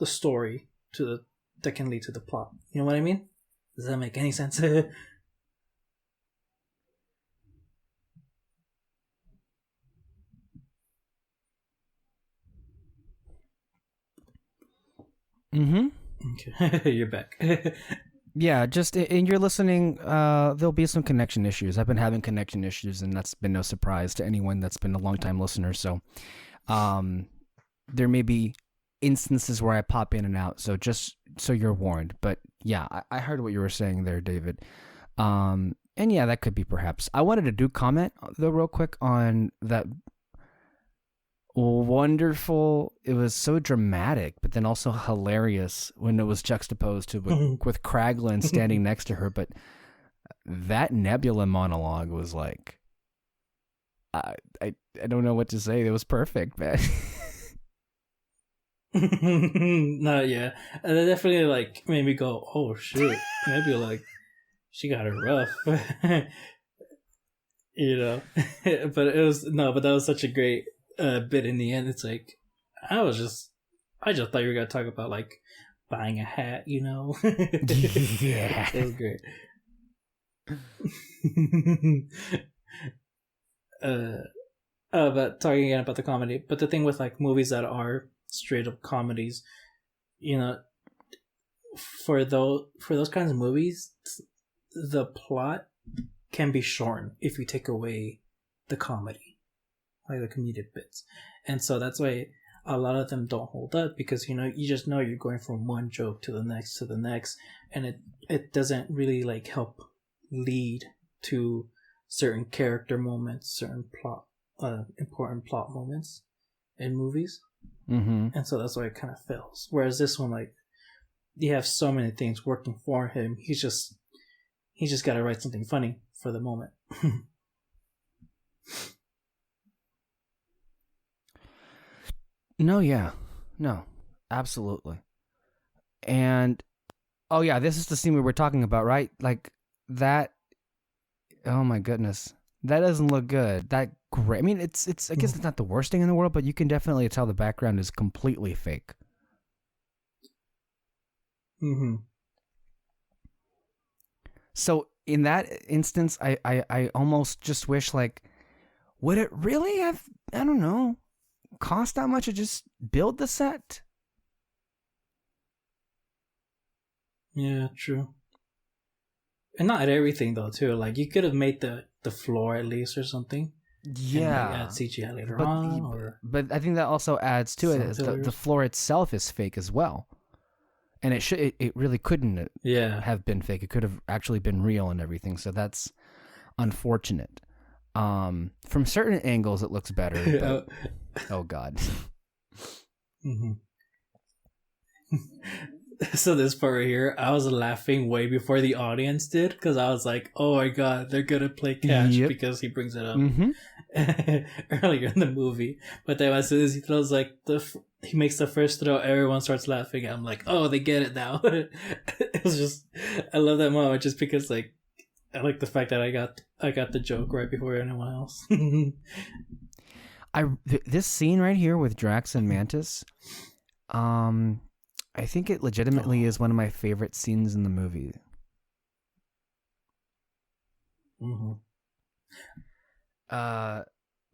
story that can lead to the plot. You know what I mean? Does that make any sense? Okay, you're back. Yeah, just and you're listening. There'll be some connection issues. I've been having connection issues, and that's been no surprise to anyone that's been a long-time listener. So, there may be instances where I pop in and out. So just so you're warned. But yeah, I heard what you were saying there, David. And yeah, that could be perhaps. I wanted to do comment though, real quick on that. Wonderful. It was so dramatic, but then also hilarious when it was juxtaposed to with Kraglin standing next to her. But that Nebula monologue was like, I don't know what to say. It was perfect, man. No, yeah, and it definitely like made me go, "Oh shit!" Nebula, like, she got it rough, But but that was such a great bit in the end. It's like I just thought you were gonna talk about like buying a hat, Yeah, it was great. But talking again about the comedy, but the thing with like movies that are straight up comedies, for those kinds of movies, the plot can be shortened if you take away the comedy, like the comedic bits, and so that's why a lot of them don't hold up, because you just know you're going from one joke to the next, and it doesn't really like help lead to certain character moments, certain plot important plot moments in movies, Mm-hmm. and so that's why it kind of fails. Whereas this one, like, you have so many things working for him. He's just got to write something funny for the moment. No, absolutely. And oh yeah, this is the scene we were talking about, right? Like that. Oh my goodness, that doesn't look good. That great. I mean, it's. I guess it's not the worst thing in the world, but you can definitely tell the background is completely fake. Mm-hmm. So in that instance, I almost just wish, like, would it really have, I don't know, cost that much to just build the set? Yeah, true. And not everything though, too. Like, you could have made the floor at least or something, and like Yeah, add CGI later but on, or but I think that also adds to it some is the fillers. floor itself is fake as well, and it really couldn't Yeah. have been fake. It could have actually been real and everything. So that's unfortunate. From certain angles, it looks better, but oh god. Mm-hmm. So this part right here, I was laughing way before the audience did, because I was like, "Oh my god, they're gonna play catch," Yep. because he brings it up Mm-hmm. earlier in the movie. But then as soon as he throws like he makes the first throw, everyone starts laughing. I'm like, "Oh, they get it now." It was just, I love that moment just because, like, I like the fact that I got the joke right before anyone else. This scene right here with Drax and Mantis, I think it legitimately is one of my favorite scenes in the movie. Mm-hmm.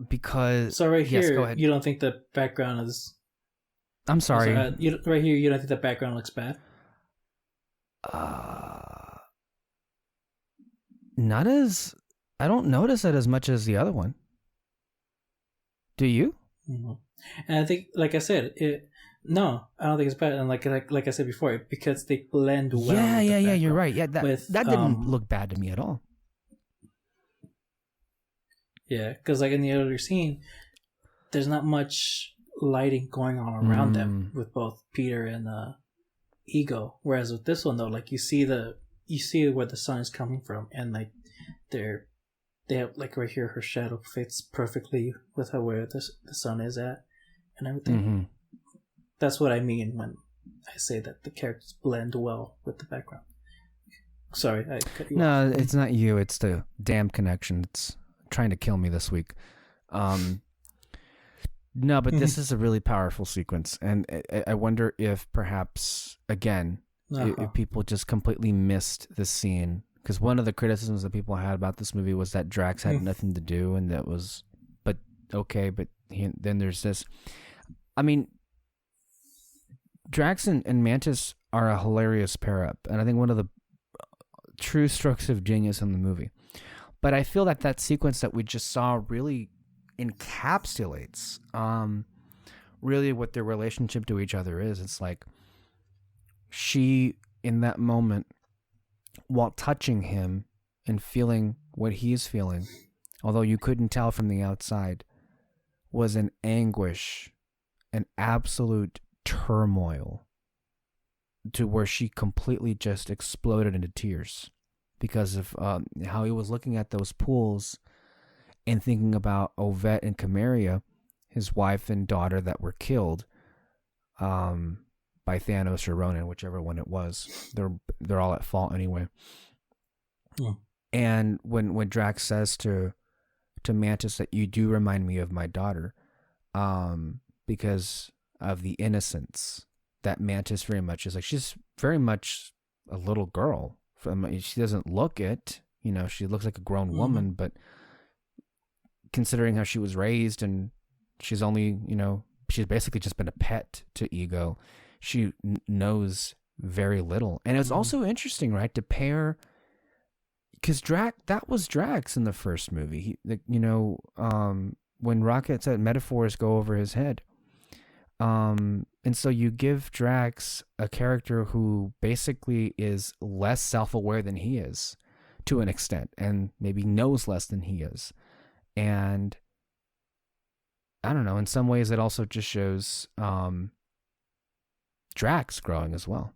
Because So right yes, here, go ahead. you don't think the background is? I'm sorry. Right here, you don't think the background looks bad? Not as, I don't notice it as much as the other one. Do you? Mm-hmm. And I think, like I said, no, I don't think it's bad. And like I said before, because they blend well. Yeah, with the you're right. Yeah, with, that didn't look bad to me at all. Yeah, because like in the earlier scene, there's not much lighting going on around them with both Peter and Ego. Whereas with this one though, like you see where the sun is coming from, and like they have, like right here, her shadow fits perfectly with where the sun is at and everything. Mm-hmm. That's what I mean when I say that the characters blend well with the background. Sorry, I cut you off. No, it's not you. It's the damn connection. It's trying to kill me this week. No, but this is a really powerful sequence, and I wonder if perhaps again, if people just completely missed the scene, because one of the criticisms that people had about this movie was that Drax had nothing to do, and that was, but okay, but then there's this. I mean, Drax and Mantis are a hilarious pair up, and I think one of the true strokes of genius in the movie. But I feel that sequence that we just saw really encapsulates really what their relationship to each other is. It's like she, in that moment, while touching him and feeling what he's feeling, although you couldn't tell from the outside, was an anguish, an absolute turmoil, to where she completely just exploded into tears because of how he was looking at those pools and thinking about Ovette and Camaria, his wife and daughter that were killed by Thanos or Ronan, whichever one it was. They're all at fault anyway. Yeah. And when Drax says to Mantis that you do remind me of my daughter, because of the innocence that Mantis very much is, like, she's very much a little girl. She doesn't look it, she looks like a grown woman, but considering how she was raised, and she's only, she's basically just been a pet to Ego, she knows very little. And it's also interesting, right, to pair, because that was Drax in the first movie. When Rocket said metaphors go over his head. And so you give Drax a character who basically is less self-aware than he is, to an extent, and maybe knows less than he is. And I don't know. In some ways, it also just shows Drax growing as well.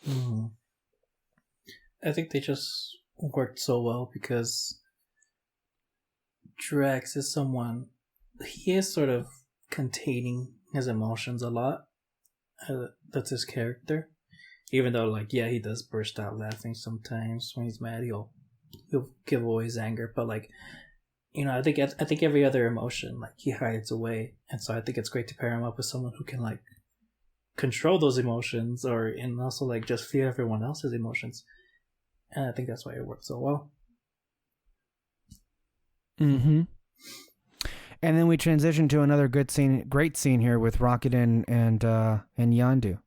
Mm. I think they just worked so well because Drax is someone, he is sort of containing his emotions a lot. That's his character. Even though, like, yeah, he does burst out laughing sometimes when he's mad. He'll give away his anger, but like, I think every other emotion, like, he hides away, and so I think it's great to pair him up with someone who can like control those emotions, and also like just feel everyone else's emotions, and I think that's why it works so well. Mm-hmm. And then we transition to another great scene here with Rocket and Yondu.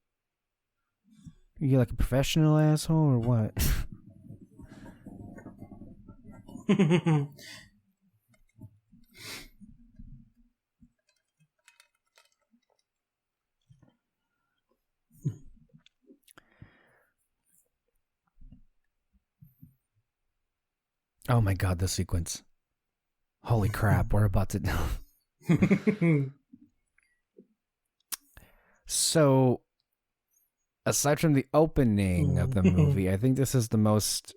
You like a professional asshole or what? Oh my god, the sequence. Holy crap, we're about to... So, aside from the opening of the movie, I think this is the most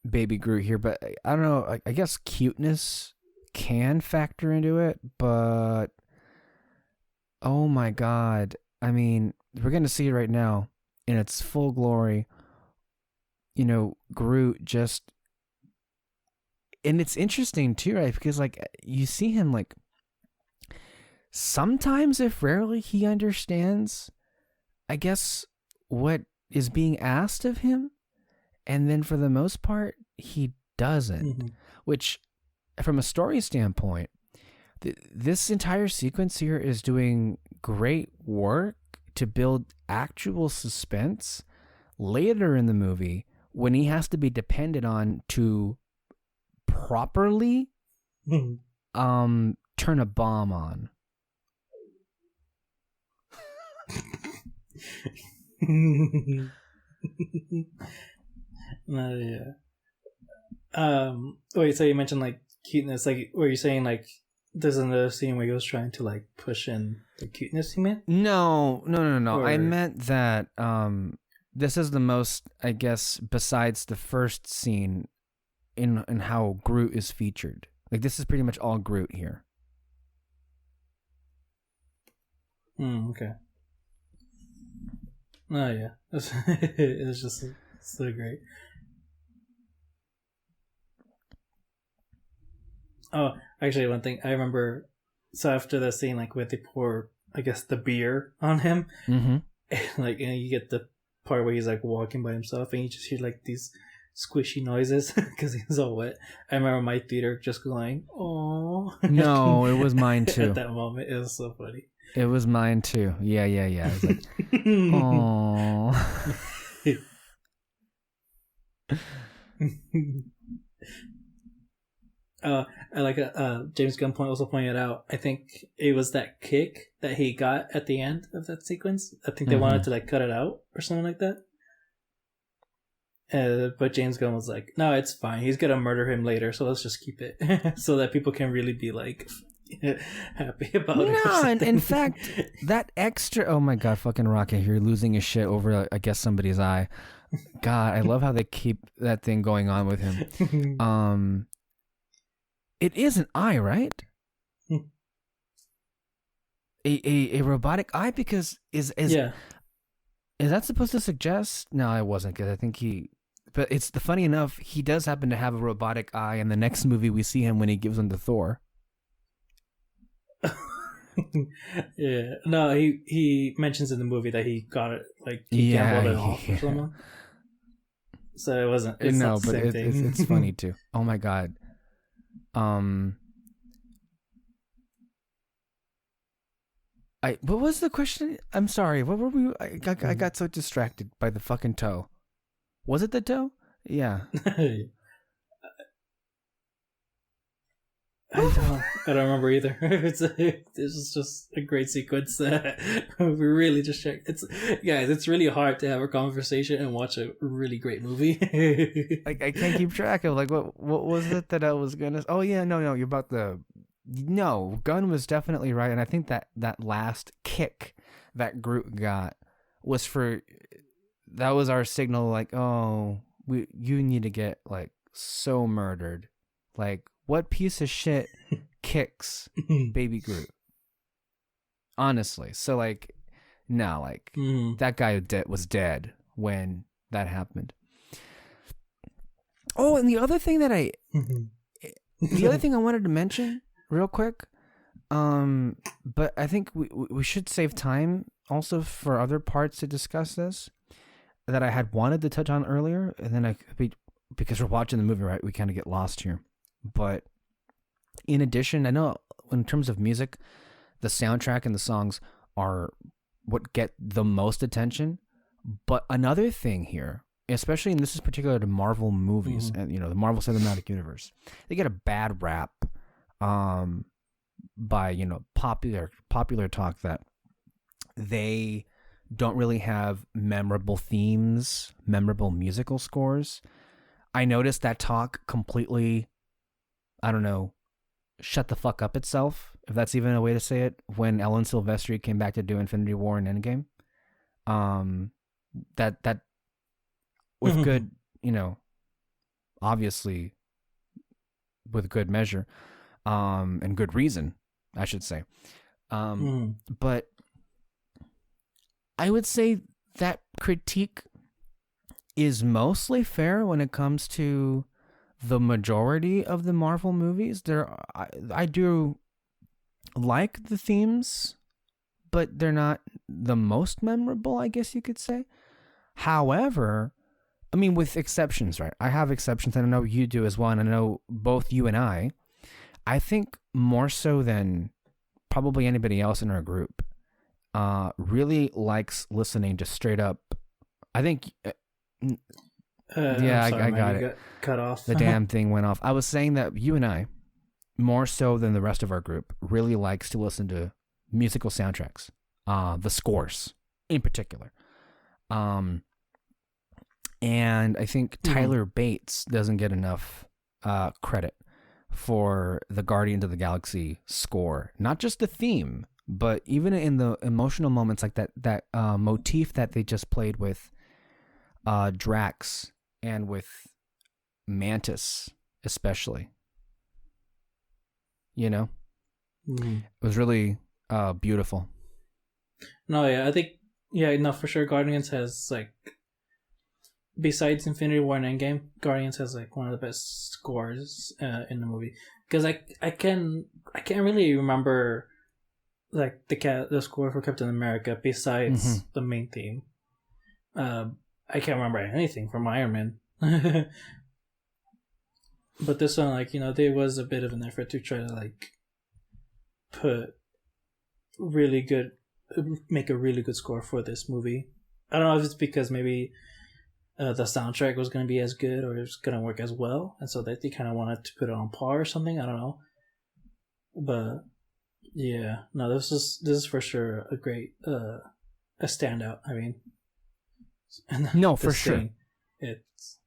Baby Groot here, but I don't know, I guess cuteness can factor into it, but oh my god. I mean, we're going to see it right now in its full glory. Groot just... And it's interesting too, right? Because like you see him like sometimes, if rarely, he understands, I guess, what is being asked of him, and then for the most part he doesn't. Which, from a story standpoint, this entire sequence here is doing great work to build actual suspense later in the movie when he has to be depended on to properly turn a bomb on. Yeah. Wait, so you mentioned like cuteness, like were you saying like there's another scene where he was trying to like push in the cuteness, you meant? No. Or... I meant that this is the most, I guess, besides the first scene, in how Groot is featured. Like, this is pretty much all Groot here. Okay. Oh yeah, it's just so great. Oh, actually, one thing I remember. So after the scene, like where they pour, I guess, the beer on him, like, you get the part where he's like walking by himself, and you just hear like these squishy noises because he's all wet. I remember my theater just going, "Oh." No, it was mine too. At that moment, it was so funny. It was mine too. Yeah. I was like, "Oh." I like James Gunn also pointed out, I think it was that kick that he got at the end of that sequence. I think they wanted to like cut it out or something like that. But James Gunn was like, no, it's fine. He's gonna murder him later, so let's just keep it so that people can really be like happy about it. No, and in fact, that extra... Oh my god, fucking Rocket here losing his shit over, I guess, somebody's eye. God, I love how they keep that thing going on with him. It is an eye, right? a robotic eye, because is that supposed to suggest? No, it wasn't, because I think he... But it's funny enough, he does happen to have a robotic eye in the next movie we see him when he gives them to Thor. Yeah, no, he mentions in the movie that he got it, like he gambled it off or something. So it wasn't. It's no, not the but same thing. it's funny too. Oh my god. What was the question? I'm sorry. What were we? I got so distracted by the fucking toe. Was it the toe? Yeah. I don't remember either. This is just a great sequence that we really just checked. It's really hard to have a conversation and watch a really great movie. Like I can't keep track of like what was it that I was gonna. Oh yeah, no, you're about the. No, Gunn was definitely right, and I think that last kick that Groot got was for. That was our signal, like, oh, you need to get like so murdered, like what piece of shit kicks Baby Groot? Honestly, so like, no, like that guy was dead when that happened. Oh, and the other thing that the other thing I wanted to mention real quick, but I think we should save time also for other parts to discuss this that I had wanted to touch on earlier, and then because we're watching the movie, right, we kind of get lost here. But in addition, I know in terms of music, the soundtrack and the songs are what get the most attention. But another thing here, especially, and this is particular to Marvel movies and the Marvel Cinematic Universe, they get a bad rap by popular talk that they don't really have memorable themes, memorable musical scores. I noticed that talk completely, I don't know, shut the fuck up itself, if that's even a way to say it, when Ellen Silvestri came back to do Infinity War and Endgame. That with good, obviously with good measure, and good reason, I should say. But I would say that critique is mostly fair when it comes to the majority of the Marvel movies. I do like the themes, but they're not the most memorable, I guess you could say. However, I mean, with exceptions, right? I have exceptions, and I know you do as well, and I know both you and I think more so than probably anybody else in our group, really likes listening to straight up. I think, yeah, I got it. Got cut off. The damn thing went off. I was saying that you and I, more so than the rest of our group, really likes to listen to musical soundtracks, the scores in particular. And I think Tyler Bates doesn't get enough credit for the Guardians of the Galaxy score. Not just the theme, but even in the emotional moments, like that motif that they just played with Drax and with Mantis, especially. It was really beautiful. No, yeah, I think, for sure, Guardians has, like, besides Infinity War and Endgame, Guardians has, like, one of the best scores in the movie. Because I can't really remember, like, the score for Captain America besides the main theme. I can't remember anything from Iron Man. But this one, like, there was a bit of an effort to try to, like, make a really good score for this movie. I don't know if it's because maybe the soundtrack was going to be as good or it was going to work as well, and so that they kind of wanted to put it on par or something. I don't know, but yeah, no, this is for sure a great a standout. I mean, no, for sure, it's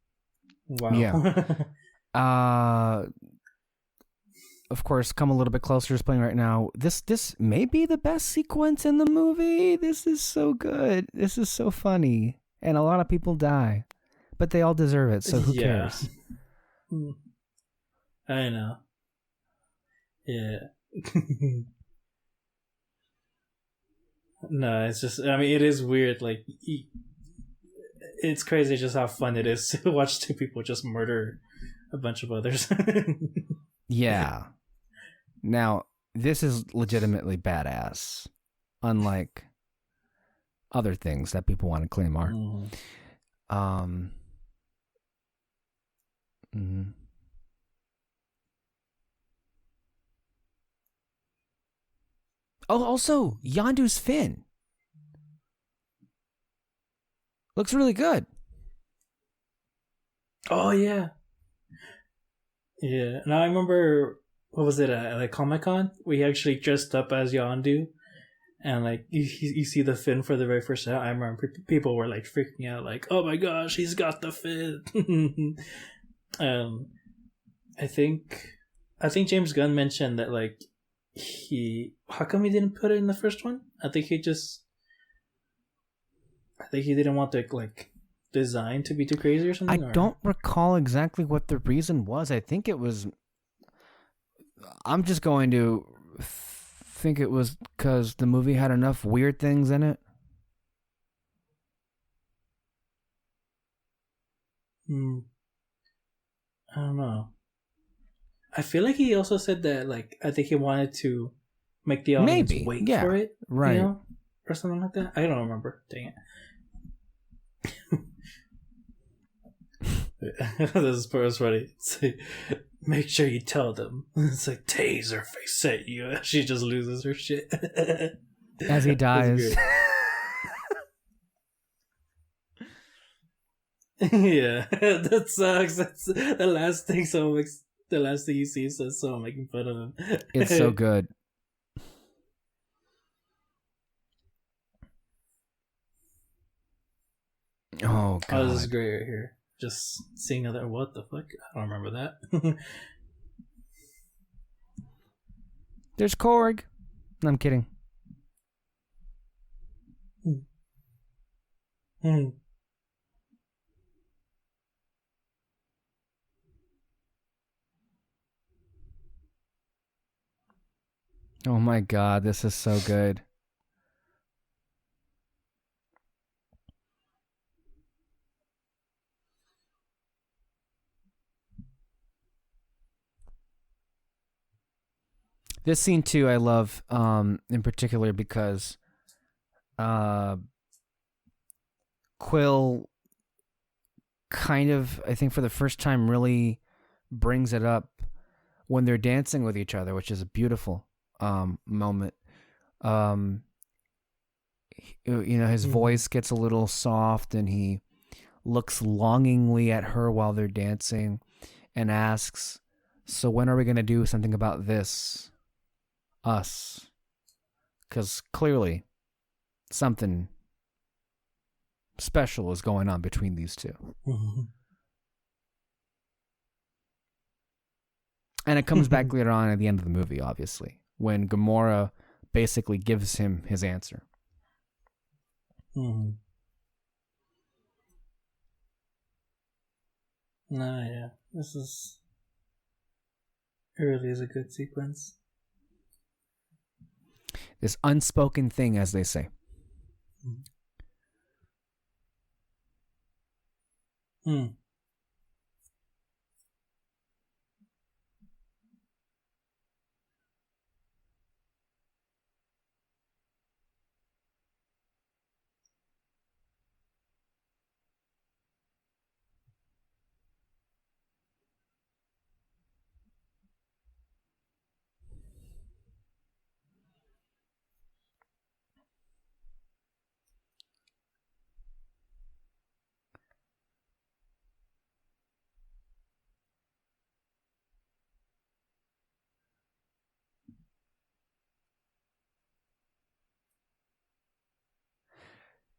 wow. Yeah. Of course, Come a Little Bit Closer is playing right now. This may be the best sequence in the movie. This is so good. This is so funny. And a lot of people die. But they all deserve it, so who cares? I know. Yeah. No, it's just, I mean, it is weird. Like, it's crazy just how fun it is to watch two people just murder a bunch of others. Yeah. Now, this is legitimately badass, unlike other things that people want to claim are. Oh, also, Yondu's fin looks really good. Oh, yeah. Yeah. Now I remember what was it at like Comic-Con? We actually dressed up as Yondu, and like you see the fin for the very first time. I remember people were like freaking out, like, "Oh my gosh, he's got the fin!" um, I think James Gunn mentioned that like how come he didn't put it in the first one? I think he didn't want the like design to be too crazy or something. I don't recall exactly what the reason was. I think it was. I'm just going to think it was because the movie had enough weird things in it. I don't know. I feel like he also said that like I think he wanted to make the audience wait for it, right? You know, or something like that. I don't remember. Dang it. This part is funny. It's like, make sure you tell them. It's like taser face at you. She just loses her shit as he dies. Yeah, that sucks. That's the last thing the last thing you see says someone making fun of him. It's so good. Oh god, oh, this is great right here. Just seeing other what the fuck? I don't remember that. There's Korg. I'm kidding. Oh my god, this is so good. This scene too I love in particular because Quill kind of, I think for the first time, really brings it up when they're dancing with each other, which is a beautiful moment. His voice gets a little soft and he looks longingly at her while they're dancing and asks, "So when are we going to do something about this? Us?" Because clearly something special is going on between these two. And it comes back later on at the end of the movie, obviously, when Gamora basically gives him his answer. No, yeah. It really is a good sequence. This unspoken thing, as they say.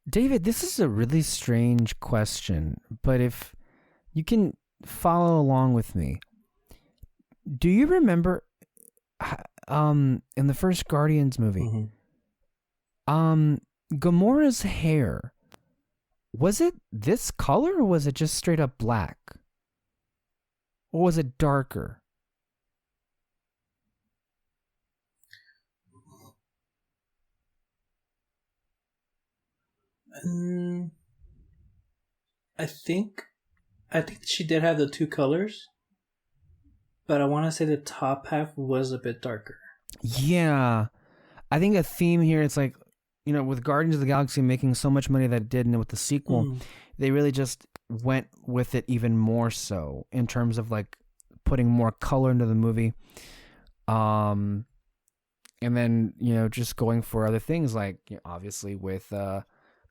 David, this is a really strange question, but if you can follow along with me, do you remember in the first Guardians movie, Gamora's hair, was it this color or was it just straight up black? Or was it darker? I think she did have the two colors, but I want to say the top half was a bit darker. Yeah, I think a theme here, it's like, with Guardians of the Galaxy making so much money that it did, and with the sequel, they really just went with it even more so in terms of like putting more color into the movie. And then, just going for other things like, obviously with,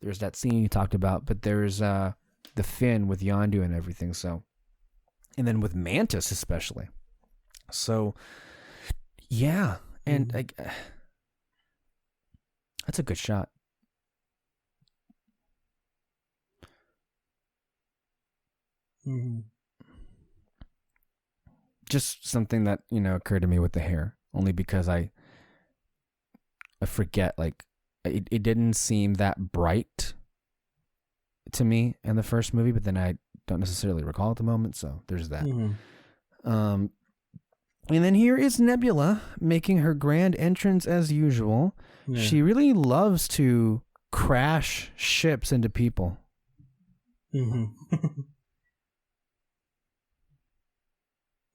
there's that scene you talked about, but there's the fin with Yondu and everything. So, and then with Mantis especially. So, Yeah, and Mm-hmm. like that's a good shot. Mm-hmm. Just something that occurred to me with the hair, only because I forget, like it didn't seem that bright to me in the first movie, but then I don't necessarily recall at the moment, so there's that. Mm-hmm. Um, and then here is Nebula making her grand entrance as usual. Yeah. She really loves to crash ships into people. Mm-hmm.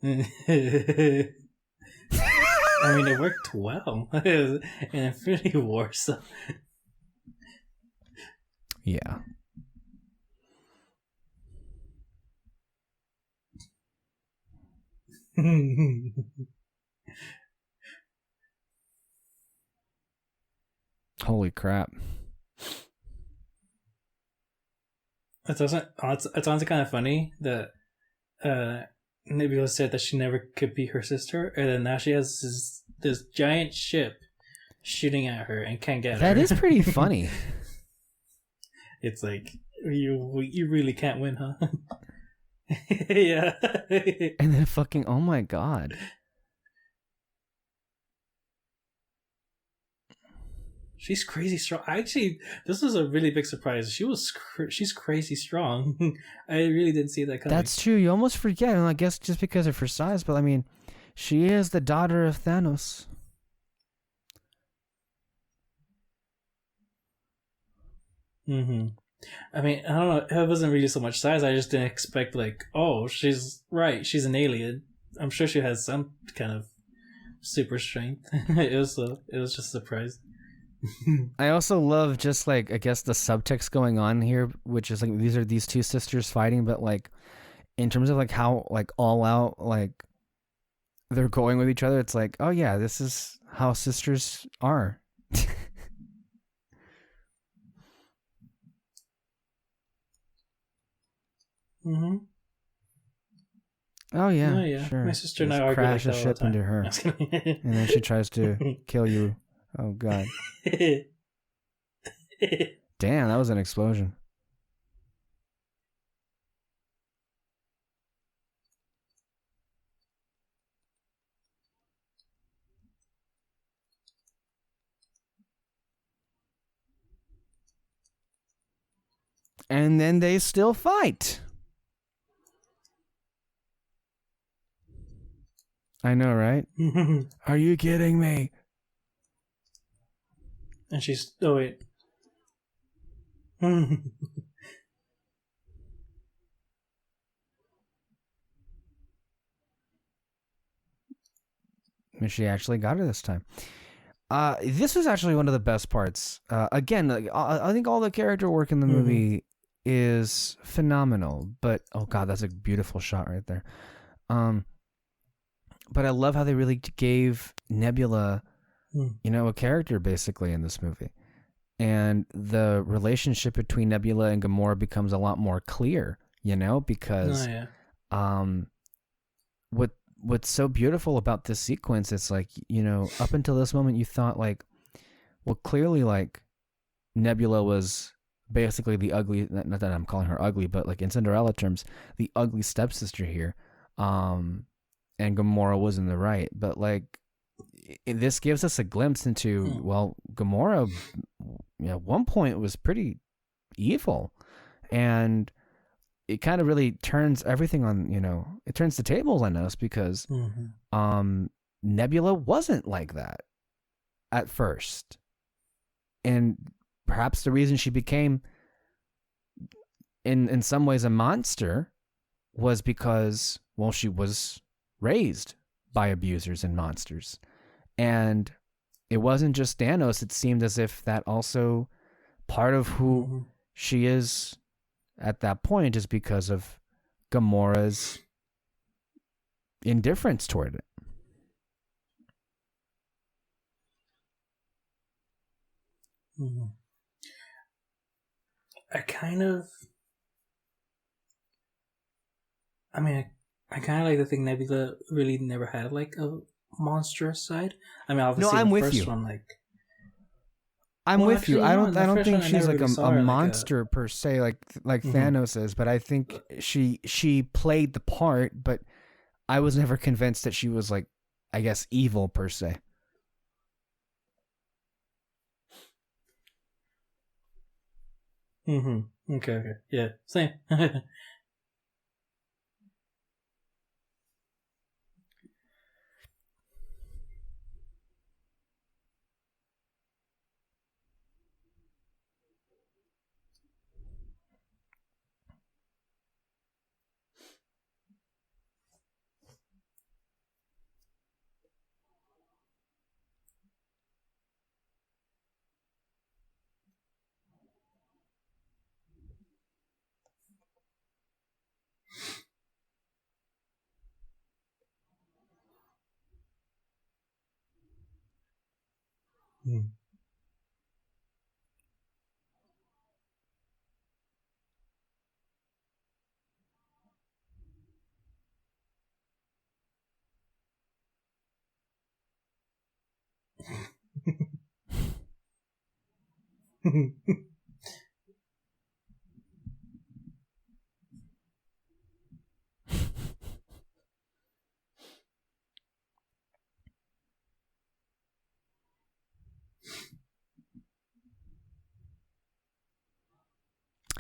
I mean, it worked well in Infinity War, so. Yeah. Holy crap. It's honestly kind of funny that Nebula said that she never could be her sister, and then now she has this giant ship shooting at her and can't get her. That is pretty funny. It's like you really can't win, huh? Yeah. And then fucking, oh my god. She's crazy strong. Actually, this was a really big surprise. She's crazy strong. I really didn't see that coming. That's true. You almost forget, and I guess just because of her size, but I mean, she is the daughter of Thanos. Mm-hmm. I mean, I don't know. It wasn't really so much size. I just didn't expect like, oh, she's right. She's an alien. I'm sure she has some kind of super strength. It was just a surprise. I also love just like, I guess, the subtext going on here, which is like these are these two sisters fighting, but like in terms of like how like all out like they're going with each other, it's like, oh yeah, this is how sisters are. Mm-hmm. Oh yeah, Oh yeah, sure. my sister and I Just argue like crash a that all the ship into time. her, and then she tries to kill you. Oh god, damn, that was an explosion. And then they still fight. I know, right? And Are you kidding me? she's oh wait. And she actually got her this time. This was actually one of the best parts. Again, like, I think all the character work in the Mm-hmm. movie is phenomenal. But oh god, that's a beautiful shot right there. Um, but I love how they really gave Nebula, a character basically in this movie, and the relationship between Nebula and Gamora becomes a lot more clear. Oh Because yeah. um, what what's so beautiful about this sequence, it's like, up until this moment you thought like, well, clearly like Nebula was basically the ugly, not that I'm calling her ugly, but like in Cinderella terms, the ugly stepsister here. And Gamora was in the right, but like this gives us a glimpse into, well, Gamora at one point was pretty evil, and it kind of really turns everything on, it turns the tables on us because Nebula wasn't like that at first. And perhaps the reason she became in some ways a monster was because, well, she was raised by abusers and monsters. And it wasn't just Thanos, it seemed as if that also part of who she is at that point is because of Gamora's indifference toward it. Mm-hmm. I kind of. I mean, I kind of like the thing Nebula really never had like a monstrous side. I mean, No, obviously I'm the with first you. one, like, I'm well, with you. actually, no, in the I don't first think one I she's never like really saw a her like a. monster per se, like Mhm. Thanos is, but I think she played the part, but I was never convinced that she was like, I guess, evil per se. Okay, okay, yeah, same.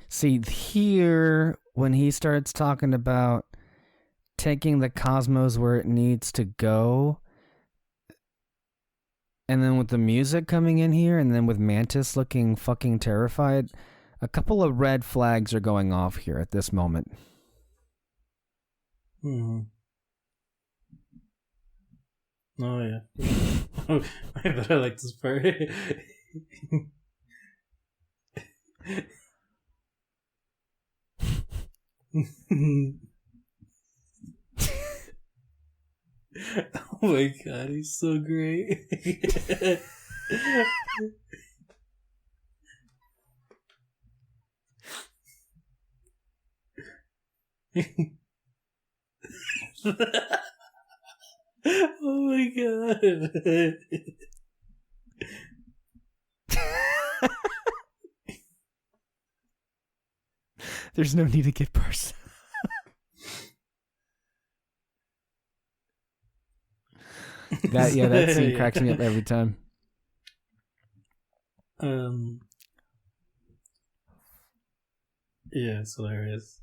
See, here when he starts talking about taking the cosmos where it needs to go, and then with the music coming in here, and then with Mantis looking fucking terrified, a couple of red flags are going off here at this moment. Oh yeah. I bet I like this part. Oh my god, he's so great. Oh my god. There's no need to get personal. That scene cracks me up every time. Yeah, it's hilarious.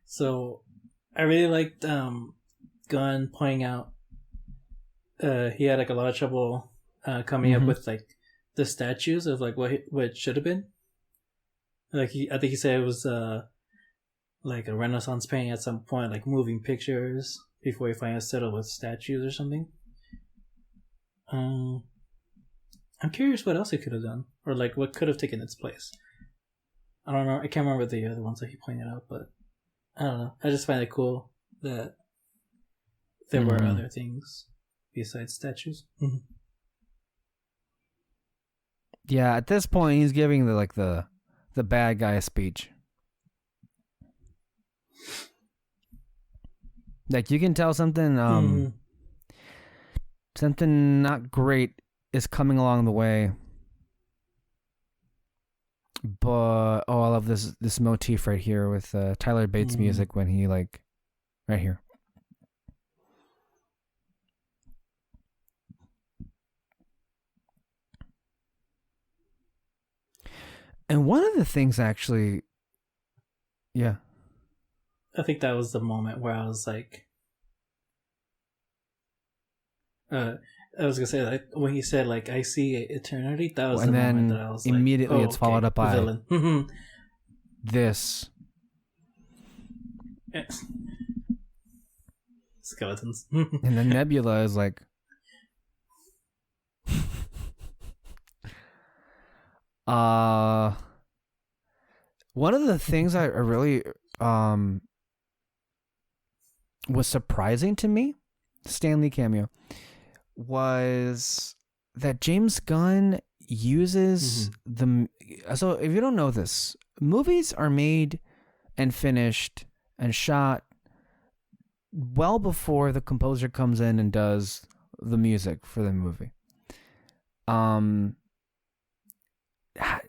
So I really liked Gunn pointing out he had like a lot of trouble coming up with like the statues of like what it should have been. Like I think he said it was like a Renaissance painting at some point, like moving pictures before he finally settled with statues or something. I'm curious what else he could have done, or like what could have taken its place. I don't know. I can't remember the other ones that he pointed out, but I don't know. I just find it cool that there were other things besides statues. Yeah, at this point, he's giving the bad guy speech. Like you can tell something something not great is coming along the way. But I love this motif right here with Tyler Bates music when he like right here. And one of the things actually, yeah. I think that was the moment where I was like, I was gonna say like when he said like I see eternity, that was and the then moment that I was immediately like, it's followed up by villain. This Skeletons. And then Nebula is like one of the things I really was surprising to me, Stan Lee cameo, was that James Gunn uses so if you don't know this, movies are made and finished and shot well before the composer comes in and does the music for the movie. Um,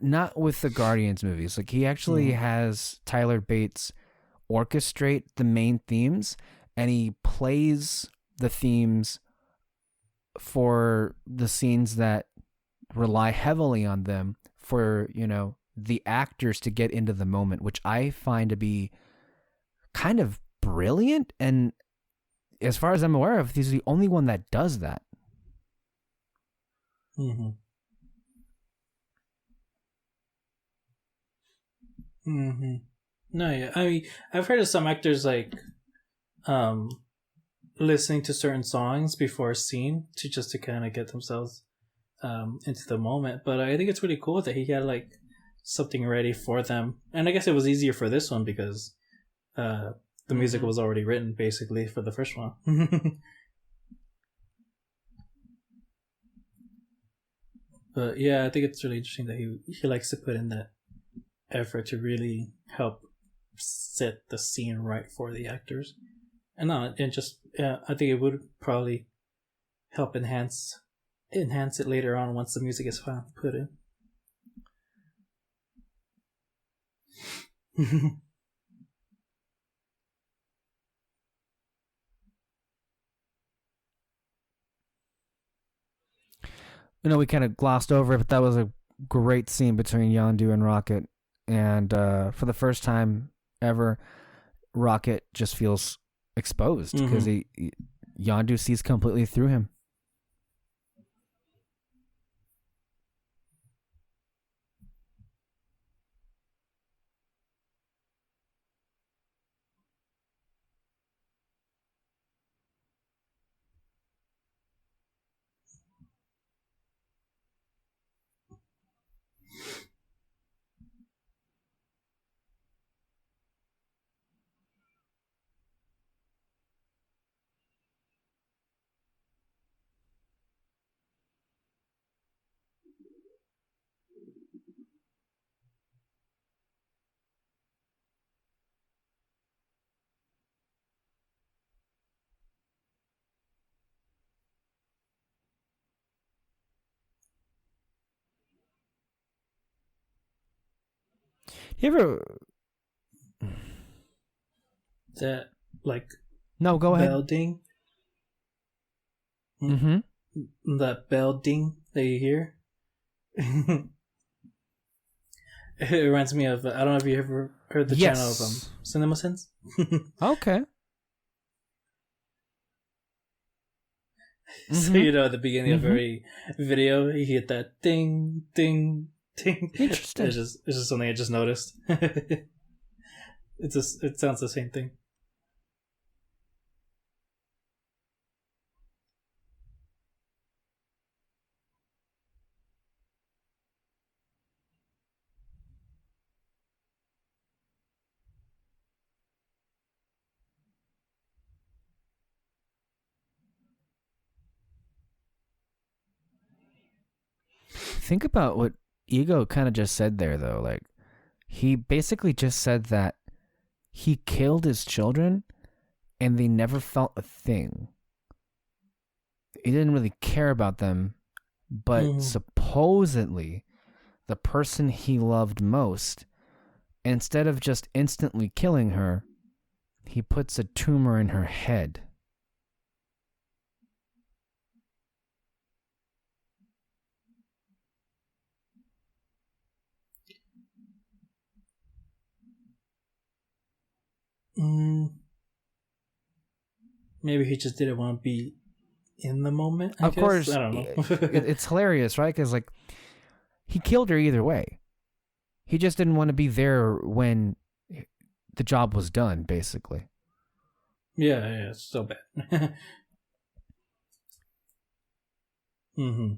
not with the Guardians movies. Like he actually has Tyler Bates orchestrate the main themes, and he plays the themes for the scenes that rely heavily on them for, the actors to get into the moment, which I find to be kind of brilliant. And as far as I'm aware of, he's the only one that does that. Mm-hmm. Mm-hmm. No, yeah. I mean, I've heard of some actors like um listening to certain songs before a scene to kind of get themselves into the moment. But I think it's really cool that he had like something ready for them, and I guess it was easier for this one because the music was already written basically for the first one. But yeah, I think it's really interesting that he likes to put in that effort to really help set the scene right for the actors. And no, and just I think it would probably help enhance it later on once the music is finally put in. We kind of glossed over it, but that was a great scene between Yondu and Rocket. And for the first time ever, Rocket just feels exposed because Yondu sees completely through him. You ever? That like No, go bell ahead. ding. Mm-hmm. That bell ding that you hear. It reminds me of I don't know if you ever heard the channel of Yes. Cinema Sense. Okay. So Mm-hmm. at the beginning of Mm-hmm. every video, you hit that ding ding ding. Interesting. It's just something I just noticed. It sounds the same thing. Think about what Ego kind of just said there, though. Like, he basically just said that he killed his children and they never felt a thing. He didn't really care about them, but Mm. supposedly the person he loved most, instead of just instantly killing her, he puts a tumor in her head. Mm. Maybe he just didn't want to be in the moment. I Of guess course, I don't know. it's hilarious, right? Because, like, he killed her either way. He just didn't want to be there when the job was done, basically. Yeah, it's so bad. Mm-hmm.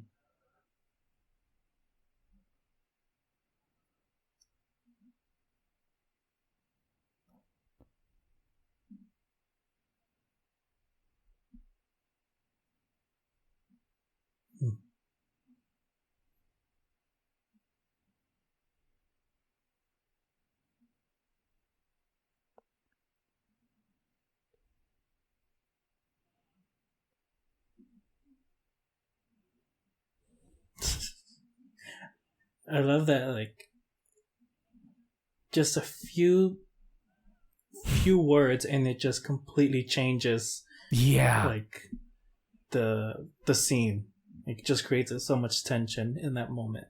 I love that, like, just a few words and it just completely changes, Yeah. like, the scene. It just creates so much tension in that moment.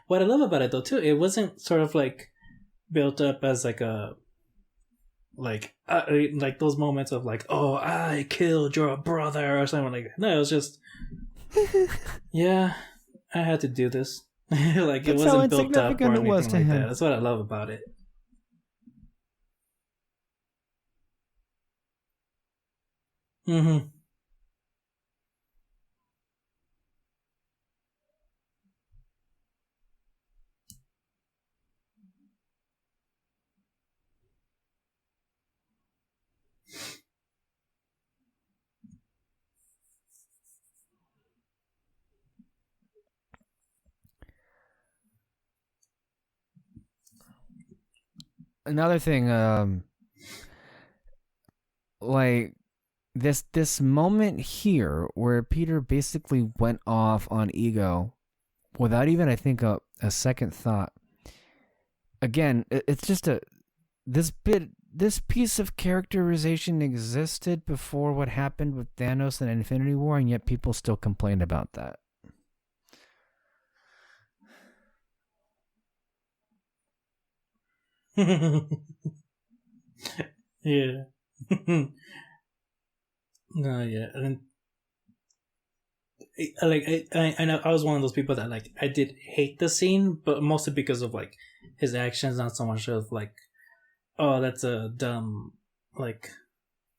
What I love about it though too, it wasn't sort of like built up as like a like those moments of like, oh, I killed your brother or something like that. No, it was just, yeah, I had to do this. Like, it That's how wasn't built up or insignificant it was anything to like that. him. That's what I love about it. Mm-hmm. Another thing, like this moment here where Peter basically went off on Ego without even, I think, a second thought. Again, it's just this piece of characterization existed before what happened with Thanos and Infinity War, and yet people still complained about that. Yeah. No, yeah, and I know I was one of those people that, like, I did hate the scene, but mostly because of like his actions, not so much of like, oh, that's a dumb, like,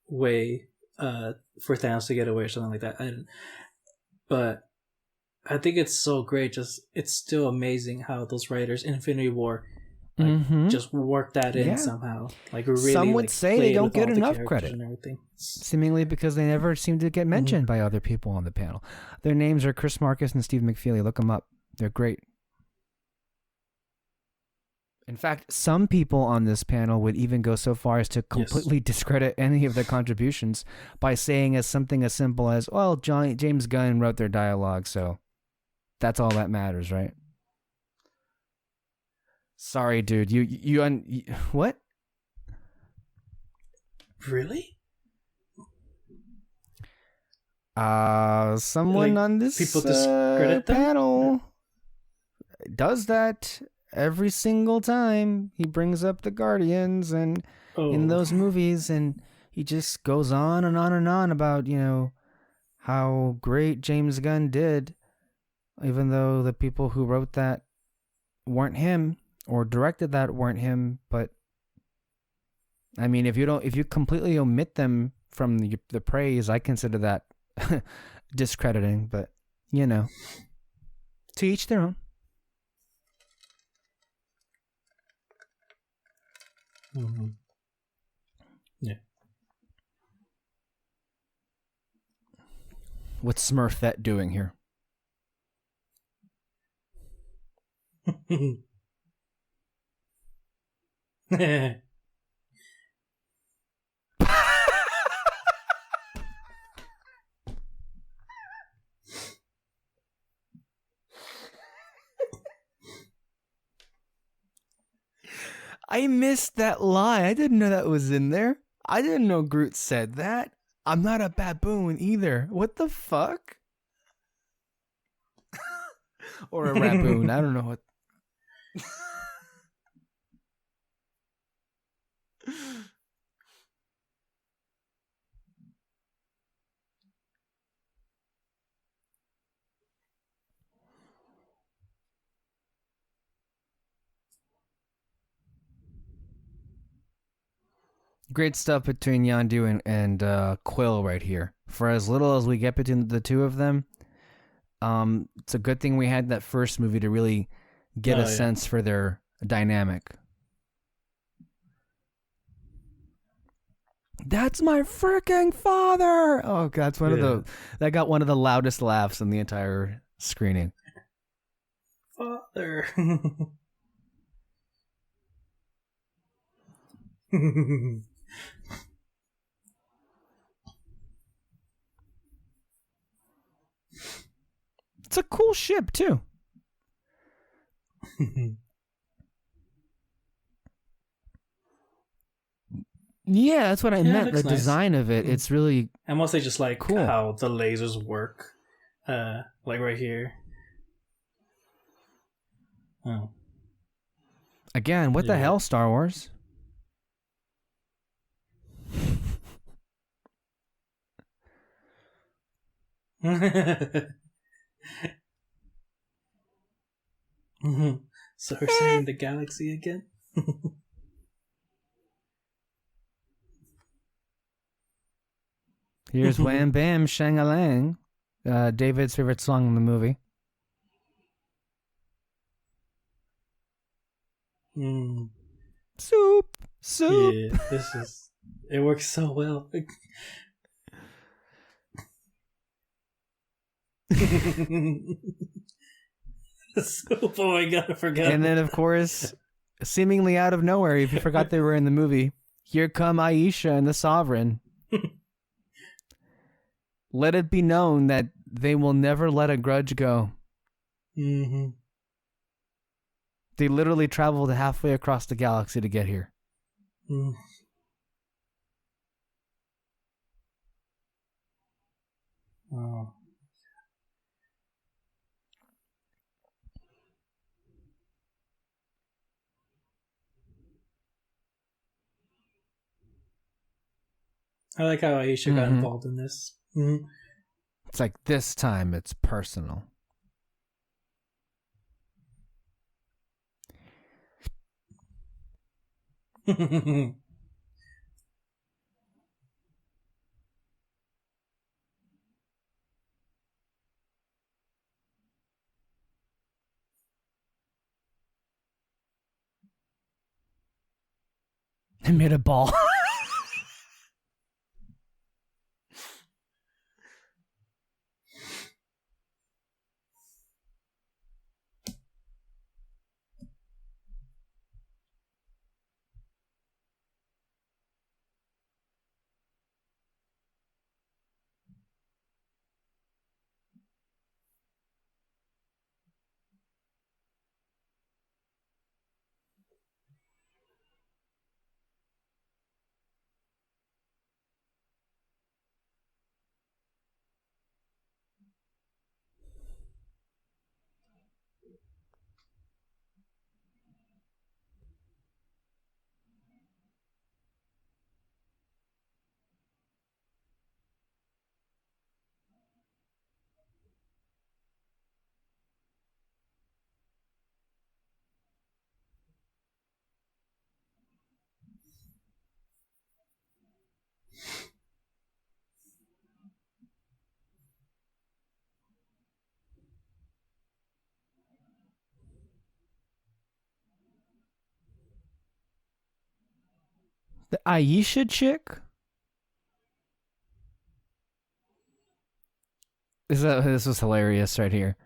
way for Thanos to get away or something like that. But I think it's so great. Just, it's still amazing how those writers in Infinity War, like, Mm-hmm. just work that in Yeah. somehow. Like, really, Some would like, say they played don't with get all the enough characters credit, and everything. seemingly because they never seem to get mentioned by other people on the panel. Their names are Chris Marcus and Steve McFeely. Look them up. They're great. In fact, some people on this panel would even go so far as to completely discredit any of their contributions by saying as something as simple as, well, James Gunn wrote their dialogue, so that's all that matters, right? Sorry, dude. You what? Really? Someone Like, on this people discredit them? panel does that every single time he brings up the Guardians and in those movies, and he just goes on and on and on about, how great James Gunn did, even though the people who wrote that weren't him or directed that weren't him. But I mean, if you completely omit them from the praise, I consider that discrediting. But to each their own. Mm-hmm. Yeah. What's Smurfette doing here? I missed that line. I didn't know that was in there. I didn't know Groot said that. I'm not a baboon either. What the fuck? Or a raboon. I don't know what. Great stuff between Yondu and Quill right here. For as little as we get between the two of them, it's a good thing we had that first movie to really get a sense for their dynamic. That's my freaking father! Oh god, that got one of the loudest laughs in the entire screening. Father. It's a cool ship too. Yeah, that's what I Yeah, it meant. The looks nice. design of it, it's really I mostly just like cool. how the lasers work. Like right here. Oh. Again, what the Yeah. hell, Star Wars? So we're saving the galaxy again? Here's Wham Bam Shang-a-Lang, David's favorite song in the movie. Mm. Soup, soup. Yeah, it works so well. Soup, oh my god, I forgot. And then, of course, seemingly out of nowhere, if you forgot they were in the movie, here come Aisha and the Sovereign. Let it be known that they will never let a grudge go. Mm-hmm. They literally traveled halfway across the galaxy to get here. Mm. Oh. I like how Aisha got involved in this. Mm-hmm. It's like this time it's personal. They made a ball. The Aisha chick? This was hilarious right here.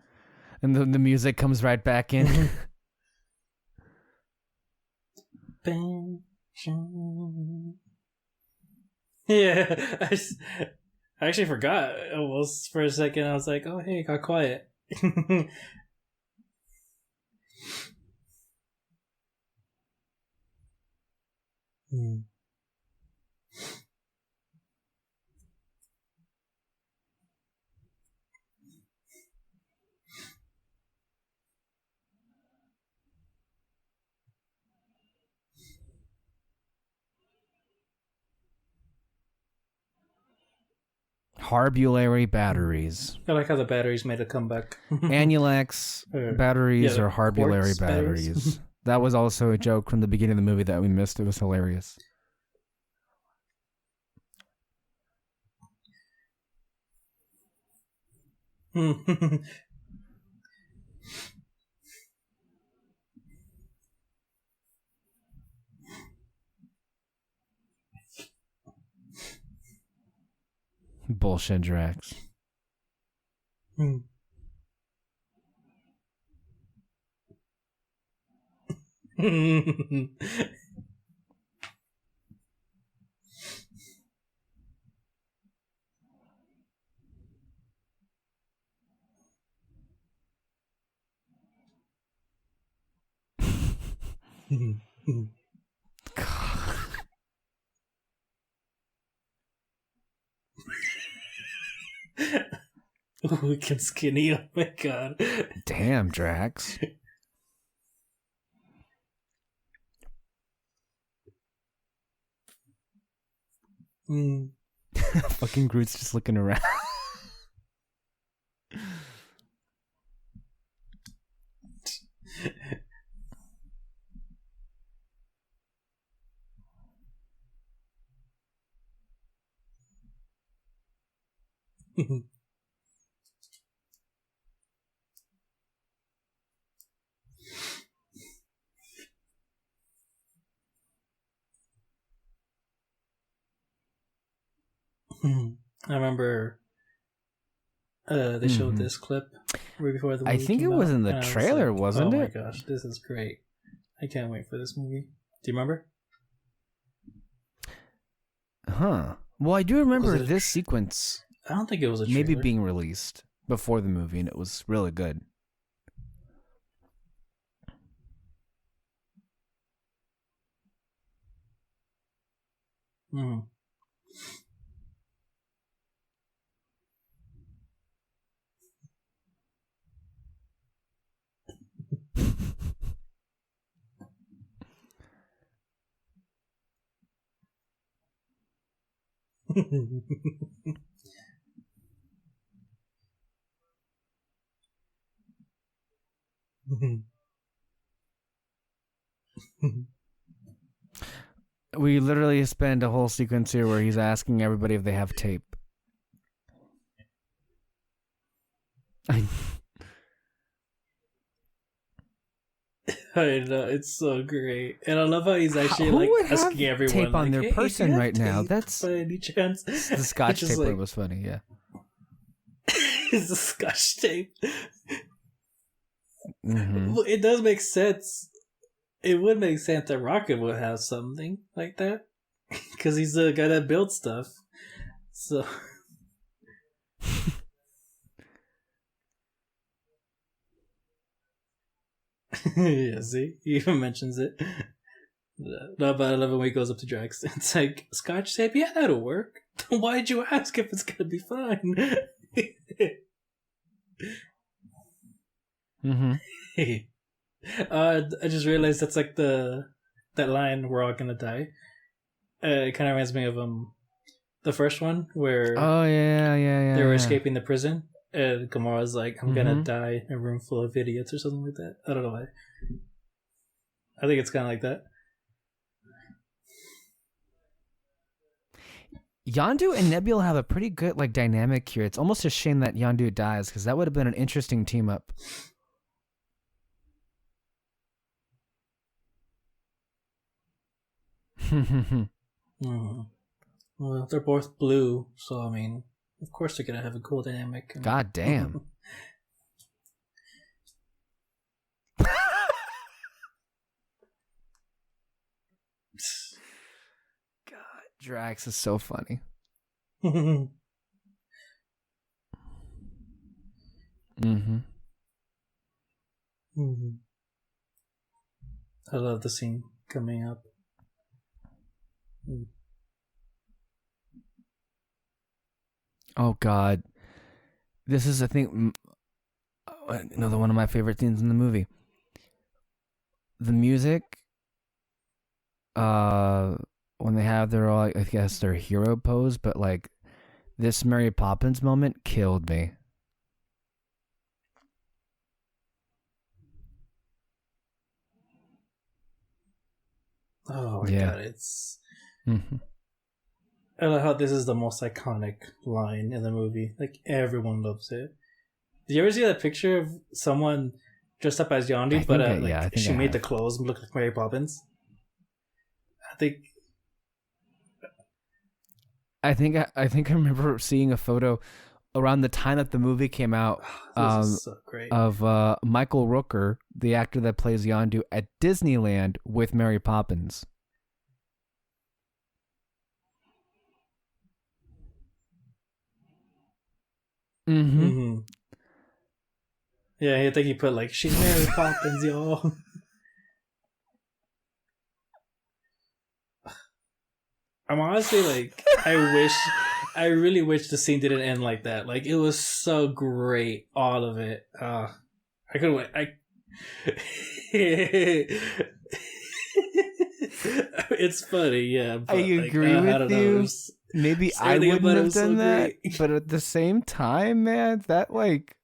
And the music comes right back in. Yeah, I actually forgot almost for a second. I was like, oh, hey, it got quiet. Hmm. Harbulary batteries. I like how the batteries made a comeback. Anulex batteries the or Harbulary quartz batteries. That was also a joke from the beginning of the movie that we missed. It was hilarious. Bullshit, Drax. Weak and skinny. Oh my god. Damn, Drax. Fucking Groot's just looking around. I remember they showed this clip right before the movie I think it came was out, in the and I was trailer, like, wasn't oh it? Oh my gosh, this is great. I can't wait for this movie. Do you remember? Huh. Well, I do remember this sequence. I don't think it was a trailer. Maybe being released before the movie, and it was really good. We literally spend a whole sequence here where he's asking everybody if they have tape. I know, it's so great, and I love how he's actually like asking everyone tape on like, their hey, person right now. That's by any chance. The Scotch tape like, was funny, yeah. It's the Scotch tape. It does make sense. It would make sense that Rocket would have something like that, because he's the guy that builds stuff. So. Yeah, see? He even mentions it. No, but I love it when he goes up to Drax. It's like, Scotch tape? Yeah, that'll work. Why'd you ask if it's gonna be fine? I just realized that's like that line, "We're all gonna die." It kind of reminds me of the first one where they were escaping the prison. And Gamora's like, I'm gonna die in a room full of idiots or something like that. I don't know why. I think it's kind of like that. Yondu and Nebula have a pretty good like dynamic here. It's almost a shame that Yondu dies, because that would have been an interesting team up. Well, they're both blue, so I mean, of course they're gonna have a cool dynamic. God damn. God, Drax is so funny. I love the scene coming up. Oh God, this is, I think, another one of my favorite scenes in the movie. The music, when they have their, I guess, their hero pose, but like this Mary Poppins moment killed me. Oh my God, it's. I love how this is the most iconic line in the movie. Like, everyone loves it. Did you ever see that picture of someone dressed up as Yondu, but she made the clothes look like Mary Poppins? I think I remember seeing a photo around the time that the movie came out so great. Of Michael Rooker, the actor that plays Yondu, at Disneyland with Mary Poppins. Yeah, I think he put like, she's Mary Poppins, y'all. I'm honestly like, I really wish the scene didn't end like that. Like, it was so great, all of it. I could wait. It's funny, yeah. But I agree I with don't know. you. Maybe I wouldn't have done that, great. but at the same time, man, that like,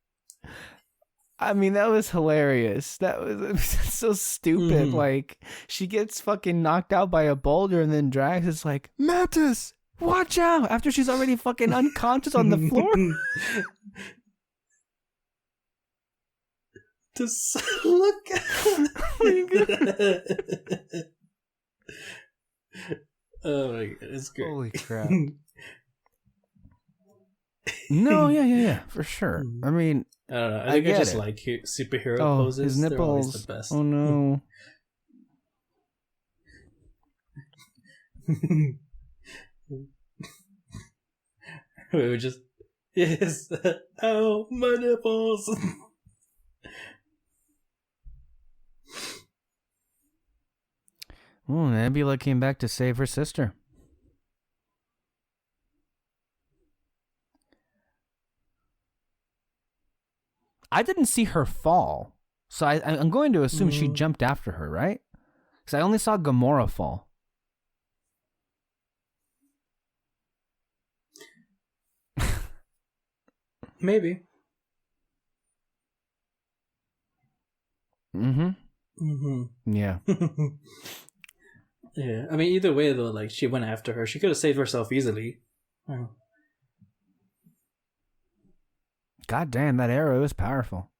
I mean, that was hilarious. That was so stupid. Mm-hmm. Like, she gets fucking knocked out by a boulder, and then Drax is like, Mantis, watch out! After she's already fucking unconscious on the floor. Just look at oh my god, it's great. Holy crap. No, yeah, for sure. I mean, I don't know. I think I just it. like superhero poses. His They're always nipples. the best. Oh no. We would just yes. Oh, my nipples. Oh, Nebula came back to save her sister. I didn't see her fall, so I'm going to assume she jumped after her, right? Because I only saw Gamora fall. Maybe. Yeah. Yeah. I mean, either way, though, like, she went after her. She could have saved herself easily. Oh. God damn, that arrow is powerful.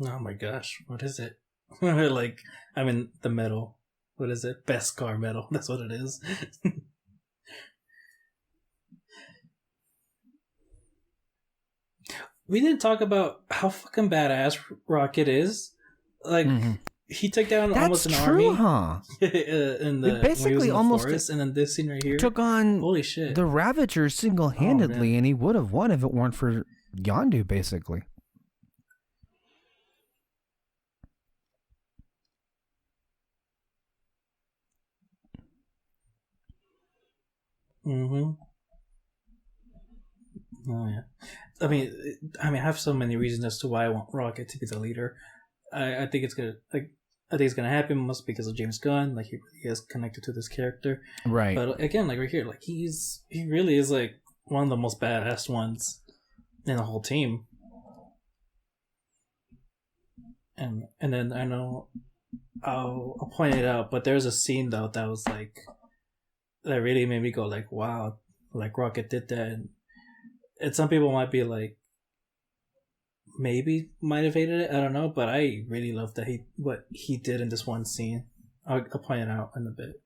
Oh my gosh, what is it? Like, I mean, the medal. What is it? Beskar medal. That's what it is. We didn't talk about how fucking badass Rocket is. Like, he took down almost an army. Huh? In the basically when he was in the almost forest, and then this scene right here took on holy shit the Ravagers single-handedly, and he would have won if it weren't for Yondu, basically. Oh yeah. I mean, I have so many reasons as to why I want Rocket to be the leader. I think it's gonna happen mostly because of James Gunn. Like, he is connected to this character, right? But again, like right here, like he really is like one of the most badass ones in the whole team. And then I know I'll point it out, but there's a scene though that was like that really made me go like, wow, like Rocket did that. And some people might be like, maybe might have hated it. I don't know, but I really love that what he did in this one scene. I'll point it out in a bit.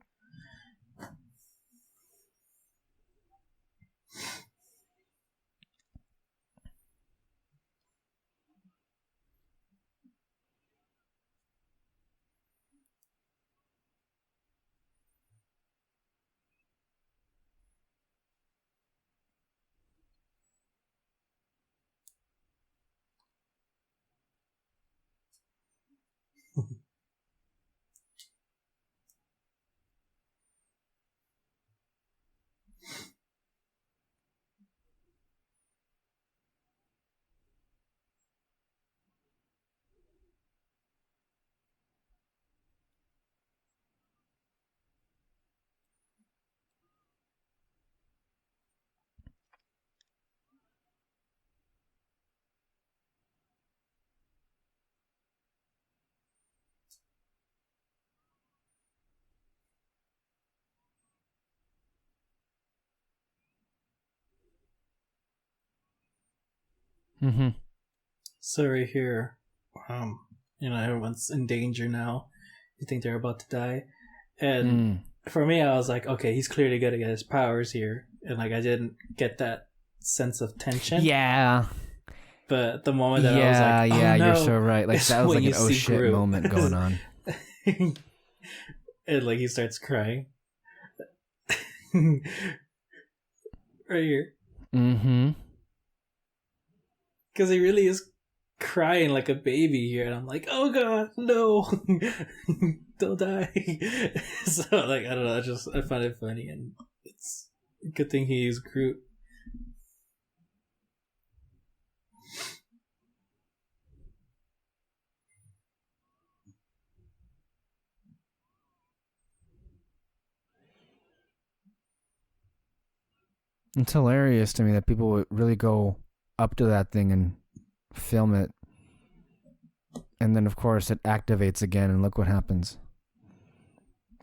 So right here, everyone's in danger now. You think they're about to die, and for me, I was like, okay, he's clearly gonna get his powers here, and like I didn't get that sense of tension. Yeah. But the moment that I was like, oh, no, you're so right. Like that was like an oh shit Groot moment going on. And like he starts crying. Right here. Because he really is crying like a baby here, and I'm like, oh god, no, don't die. So like I don't know, I find it funny, and it's a good thing he used Groot. It's hilarious to me that people would really go up to that thing and film it. And then, of course, it activates again, and look what happens.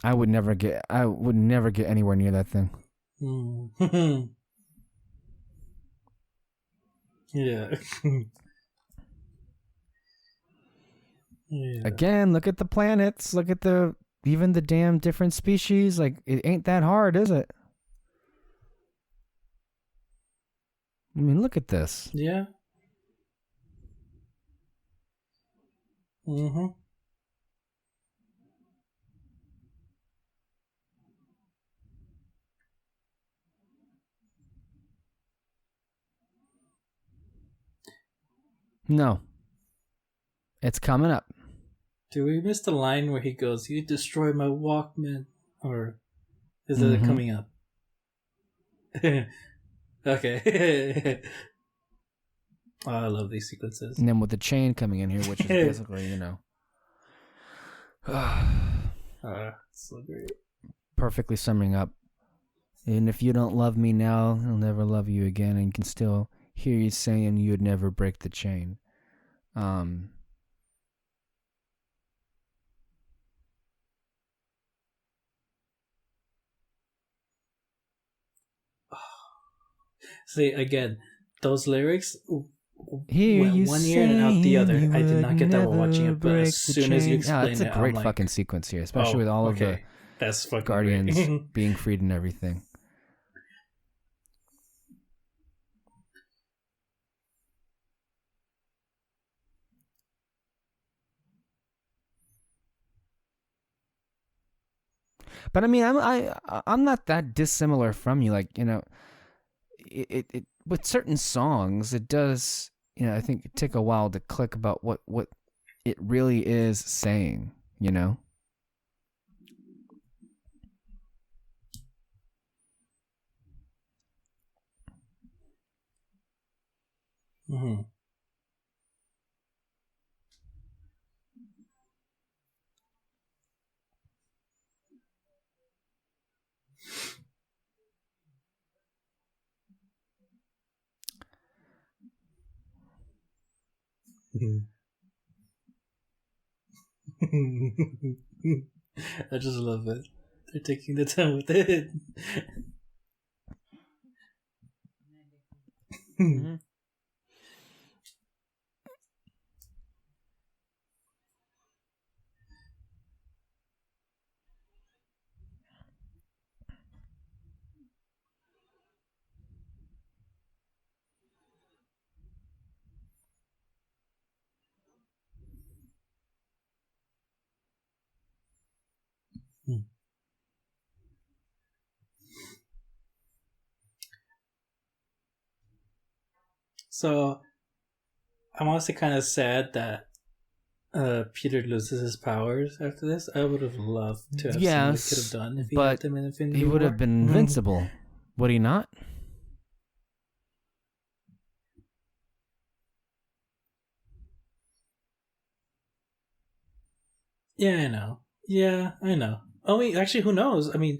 I would never get anywhere near that thing. Yeah. Yeah. Again, look at the planets. Look at even the damn different species. Like, it ain't that hard, is it? I mean, look at this. Yeah. Mm-hmm. No. It's coming up. Do we miss the line where he goes, "You destroy my Walkman," or is it coming up? Okay. Oh, I love these sequences. And then with the chain coming in here, which is basically, so great. perfectly summing up. And if you don't love me now, I'll never love you again. And can still hear you saying you'd never break the chain. See, again, those lyrics Hear went you one ear and out the other. I did not get that while watching it, but break as the soon as you chain. explain It's a it, great I'm like, fucking sequence here, especially with all of the that's fucking Guardians great. being freed and everything. But I mean, I'm not that dissimilar from you. Like, it with certain songs, it does. I think it take a while to click about what it really is saying. Mm-hmm. I just love it. They're taking the time with it. Mm-hmm. So I'm honestly kind of sad that Peter loses his powers after this. I would have loved to have seen what he could have done if he had them in Infinity he would have War. been invincible. Would he not? Yeah, I know. Yeah, I know. I mean, actually, who knows? I mean,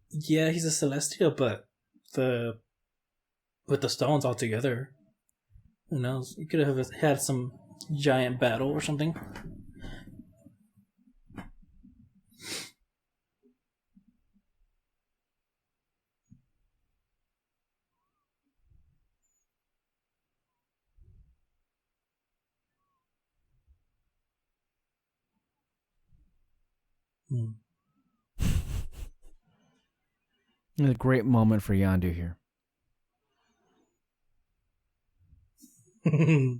yeah, he's a Celestial, but the with the stones all together, who knows? You could have had some giant battle or something. It's a great moment for Yondu here. Mm-hmm.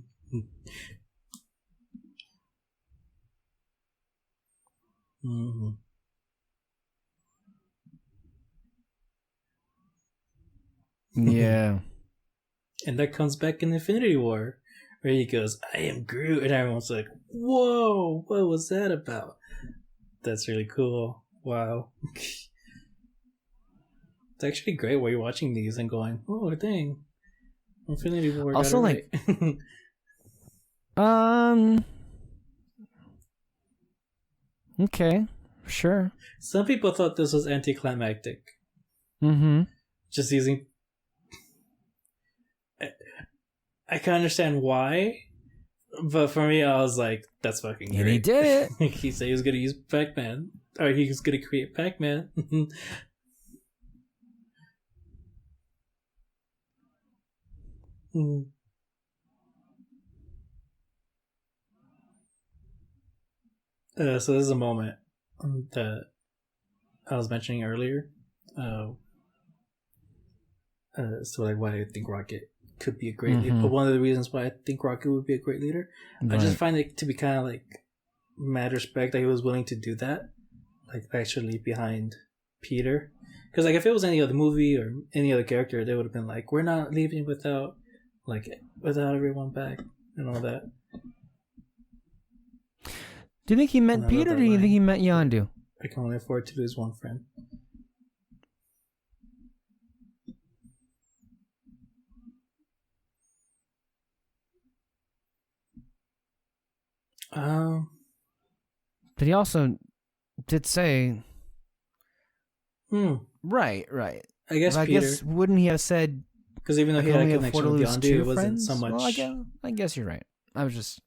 Yeah. And that comes back in Infinity War, where he goes, "I am Groot," and everyone's like, "Whoa, what was that about?" That's really cool. Wow. It's actually great while you're watching these and going, "Oh, dang, Infinity War got Also, it like, right." okay, sure. Some people thought this was anticlimactic. Mm-hmm. Just using. I can understand why, but for me, I was like, "That's fucking great." And he did it. He said he was gonna use Pac-Man, or he was gonna create Pac-Man. So this is a moment that I was mentioning earlier. So like why I think Rocket could be a great leader. But one of the reasons why I think Rocket would be a great leader, I just find it to be kind of like mad respect that he was willing to do that, like actually behind Peter. Because like if it was any other movie or any other character, they would have been like, "We're not leaving without everyone back and all that." Do you think he meant Peter, or do you think he meant Yondu? I can only afford to lose one friend. But he also did say, right. I guess wouldn't he have said? Because even though he had a connection with Yondu, it wasn't so much. Well, I guess you're right. I was just.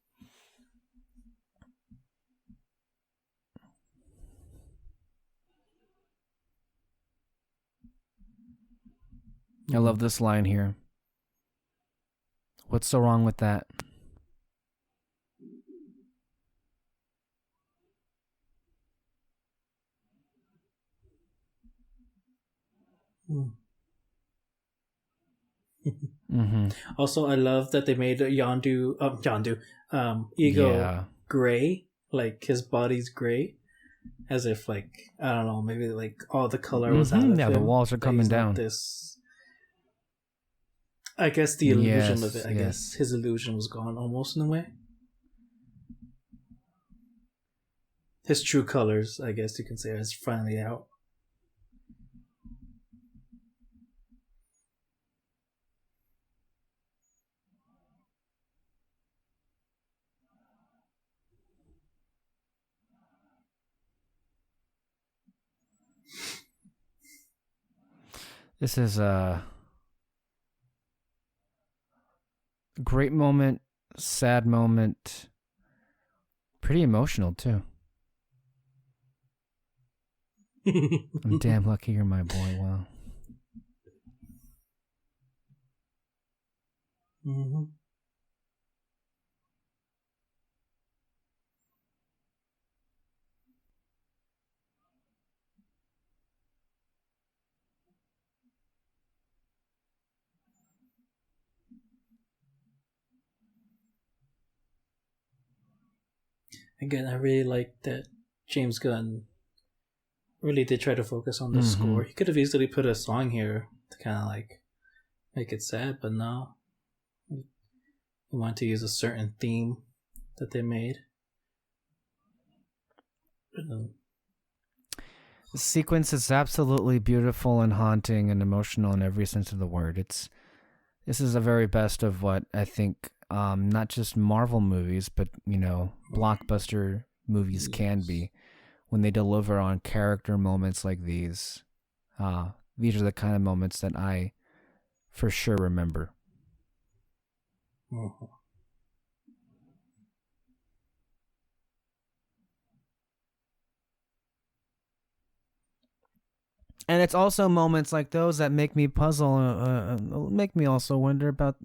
I love this line here. What's so wrong with that? Also, I love that they made Ego gray, like his body's gray, as if like I don't know, maybe like all the color was out of him. Yeah, the walls are coming down. I guess the illusion of it. I guess his illusion was gone almost in a way. His true colors, I guess you can say, is finally out. This is a great moment, sad moment, pretty emotional too. I'm damn lucky you're my boy. Wow. Again, I really like that James Gunn really did try to focus on the score. He could have easily put a song here to kind of like make it sad, but no. He wanted to use a certain theme that they made. The sequence is absolutely beautiful and haunting and emotional in every sense of the word. This is the very best of what I think not just Marvel movies, but blockbuster movies can be when they deliver on character moments like these. These are the kind of moments that I for sure remember. And it's also moments like those that make me puzzle, make me also wonder about,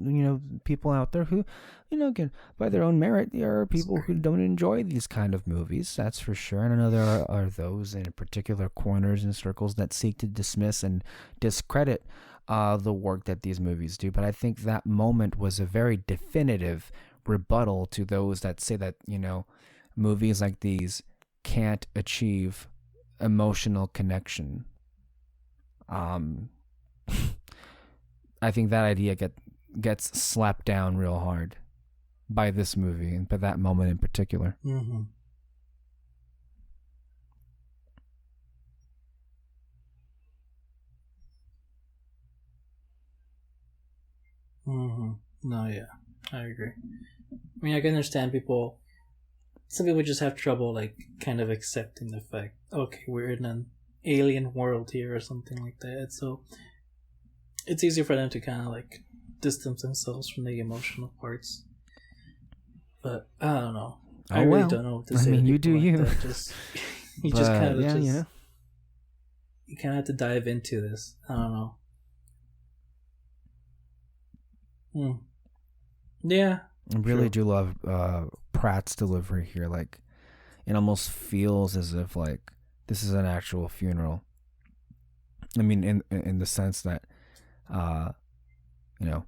people out there who, again, by their own merit, there are people who don't enjoy these kind of movies, that's for sure. And I know there are those in particular corners and circles that seek to dismiss and discredit the work that these movies do. But I think that moment was a very definitive rebuttal to those that say that, movies like these can't achieve emotional connection. I think that idea gets slapped down real hard. by this movie and by that moment in particular. Mm-hmm. Mm-hmm. No, yeah, I agree. I mean, I can understand people. Some people just have trouble, like, kind of accepting the fact, okay, we're in an alien world here or something like that. So it's easier for them to kind of like distance themselves from the emotional parts. But I don't know. Oh, I really well. don't know what to I say to mean, you people do like you. that. Just you just But, kind of yeah, just you know. you kind of have to dive into this. I don't know. Hmm. Yeah. I really do love Pratt's delivery here. Like, it almost feels as if, like, this is an actual funeral. I mean, in the sense that, uh, you know,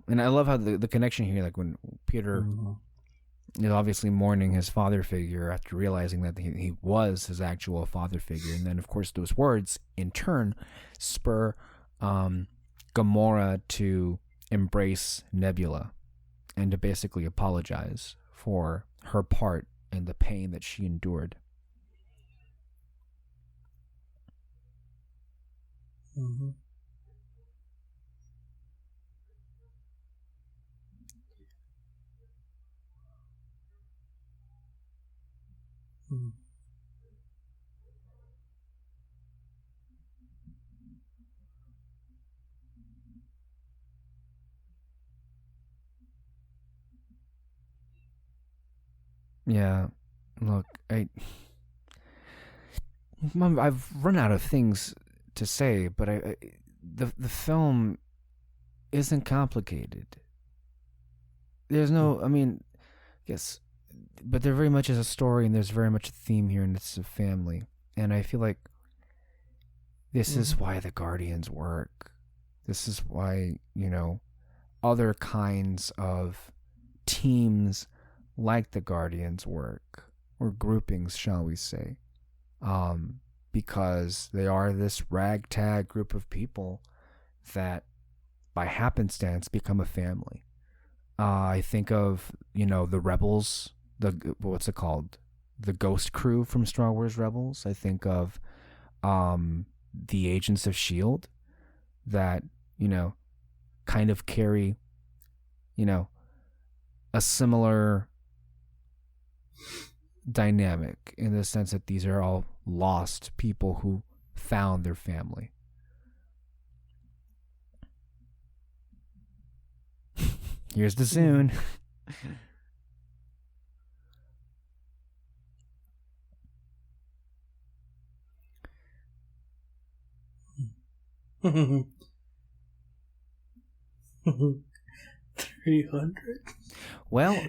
and I love how the connection here, like when Peter Mm-hmm. is obviously mourning his father figure after realizing that he was his actual father figure, and then of course those words in turn spur Gamora to embrace Nebula and to basically apologize for her part in the pain that she endured. Mm-hmm. Mm-hmm. Yeah, look, I've run out of things to say, but the film isn't complicated. There's no, I mean, yes, but there very much is a story, and there's very much a theme here, and it's a family. And I feel like this is why the Guardians work. This is why, other kinds of teams like the Guardians work, or groupings, shall we say. Because they are this ragtag group of people that, by happenstance, become a family. I think of, the Rebels, what's it called? The Ghost Crew from Star Wars Rebels. I think of the Agents of S.H.I.E.L.D. that, kind of carry, a similar dynamic in the sense that these are all lost people who found their family. Here's the Zune. Mm-hmm. 300. Well,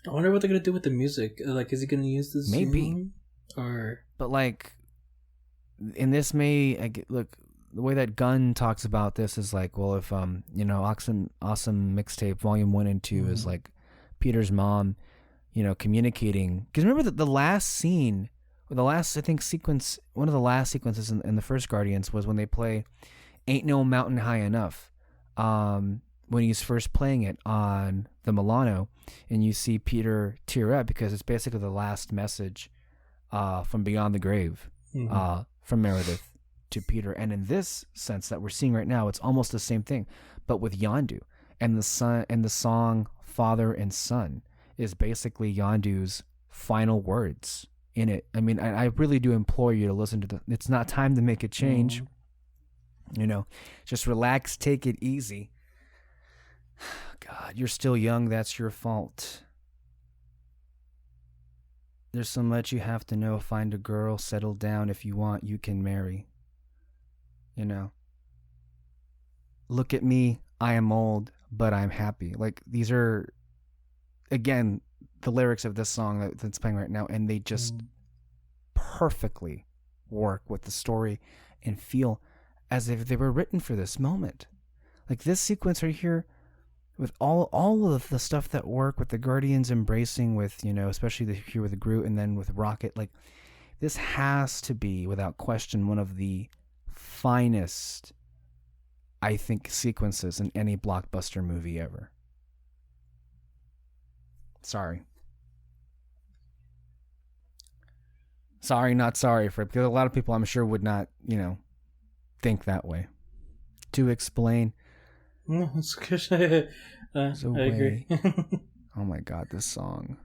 I wonder what they're gonna do with the music. Like, is he gonna use this? Maybe. Or but like, in this look, the way that Gunn talks about this is like, well, if awesome mixtape volume 1 and 2 is like Peter's mom, communicating, because remember the last scene, or the last, I think, sequence, one of the last sequences in the first Guardians was when they play Ain't No Mountain High Enough, when he's first playing it on the Milano, and you see Peter tear up because it's basically the last message from beyond the grave, from Meredith to Peter. And in this sense that we're seeing right now, it's almost the same thing, but with Yondu. And the song Father and Son is basically Yondu's final words in it. I mean, I really do implore you to listen to It's Not Time to Make a Change. Just relax, take it easy. God, you're still young, that's your fault. There's so much you have to know. Find a girl, settle down. If you want, you can marry. Look at me, I am old, but I'm happy. Like, these are, again, the lyrics of this song that's playing right now, and they just perfectly work with the story and feel as if they were written for this moment. Like, this sequence right here, with all of the stuff that work with the Guardians embracing with, especially here with Groot and then with Rocket, like, this has to be, without question, one of the finest I think, sequences in any blockbuster movie ever. Sorry, not sorry for it, because a lot of people, I'm sure, would not, think that way. To explain. No, it's good. I agree. Oh my God, this song.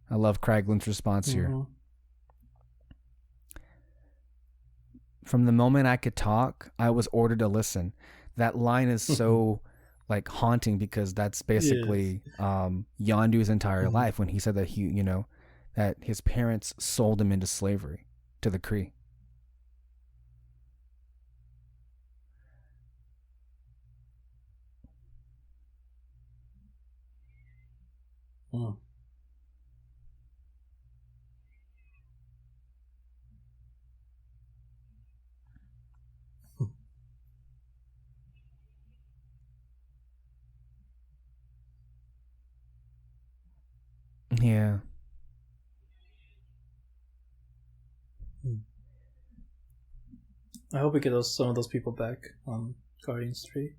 I love Craglin's response here. From the moment I could talk, I was ordered to listen. That line is so like haunting, because that's basically Yondu's entire life, when he said that that his parents sold him into slavery to the Kree. Yeah. I hope we get some of those people back on Guardians 3.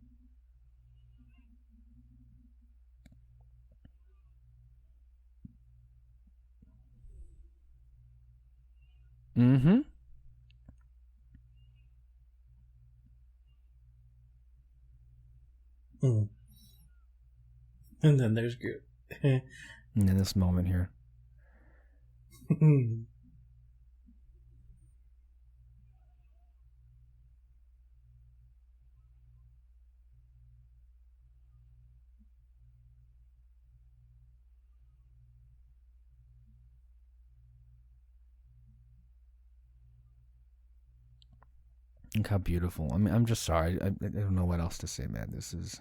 Mm-hmm. And then there's Groot. And in this moment here. Look how beautiful. I mean, I'm just sorry. I don't know what else to say, man. This is...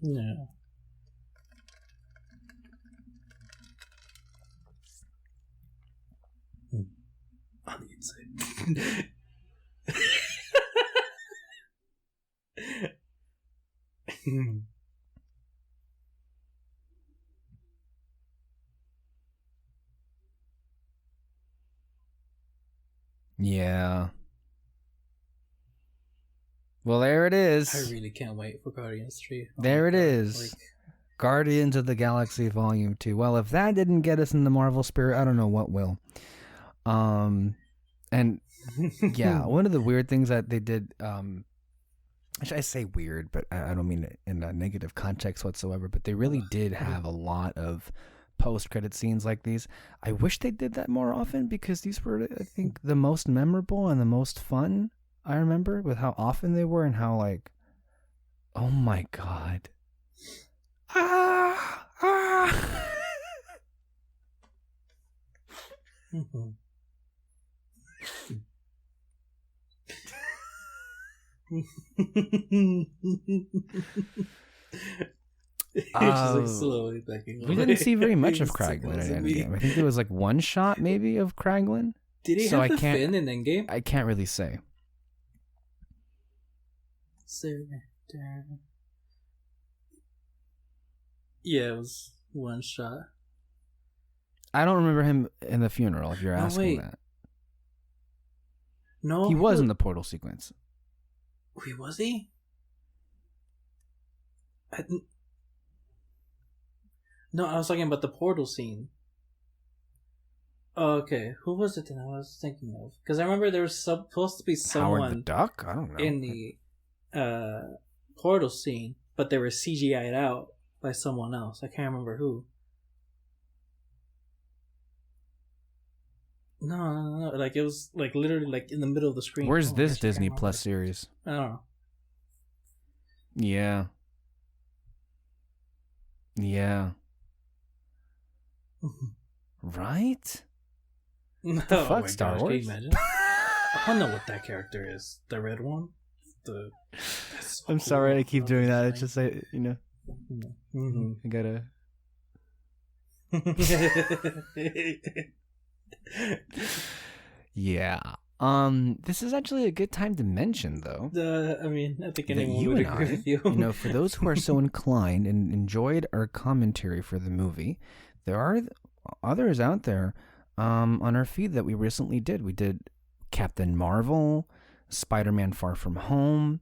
Yeah. On the inside. Yeah. Well, there it is. I really can't wait for Guardians 3. There it is. Guardians of the Galaxy Vol.2. Well, if that didn't get us in the Marvel spirit, I don't know what will. And yeah, one of the weird things that they did, I say weird, but I don't mean it in a negative context whatsoever, but they really did have a lot of post-credit scenes like these. I wish they did that more often, because these were, I think, the most memorable and the most fun. I remember with how often they were, and how, like, oh my God. Just like slowly backing away. We didn't see very much of Kraglin in Endgame. I think there was like one shot maybe of Kraglin. Did he have the fin in Endgame? I can't really say. Yeah, it was one shot. I don't remember him in the funeral, if you're asking that. No, he was in the portal sequence. Wait, was he? No, I was talking about the portal scene. Oh, okay, who was it then I was thinking of? Because I remember there was supposed to be someone Howard the Duck? I don't know. In the portal scene, but they were CGI'd out by someone else. I can't remember who. No. Like, it was like literally like in the middle of the screen. Where's this Disney Plus series? I don't know. Yeah. Right? What the fuck, Star Wars? Can you imagine? I don't know what that character is. The red one? I'm sorry I keep doing that. It's just, I gotta... Yeah. This is actually a good time to mention, though, I mean, I think that anyone you would and agree I, with you. for those who are so inclined and enjoyed our commentary for the movie, there are others out there on our feed that we recently did. We did Captain Marvel, Spider-Man Far From Home,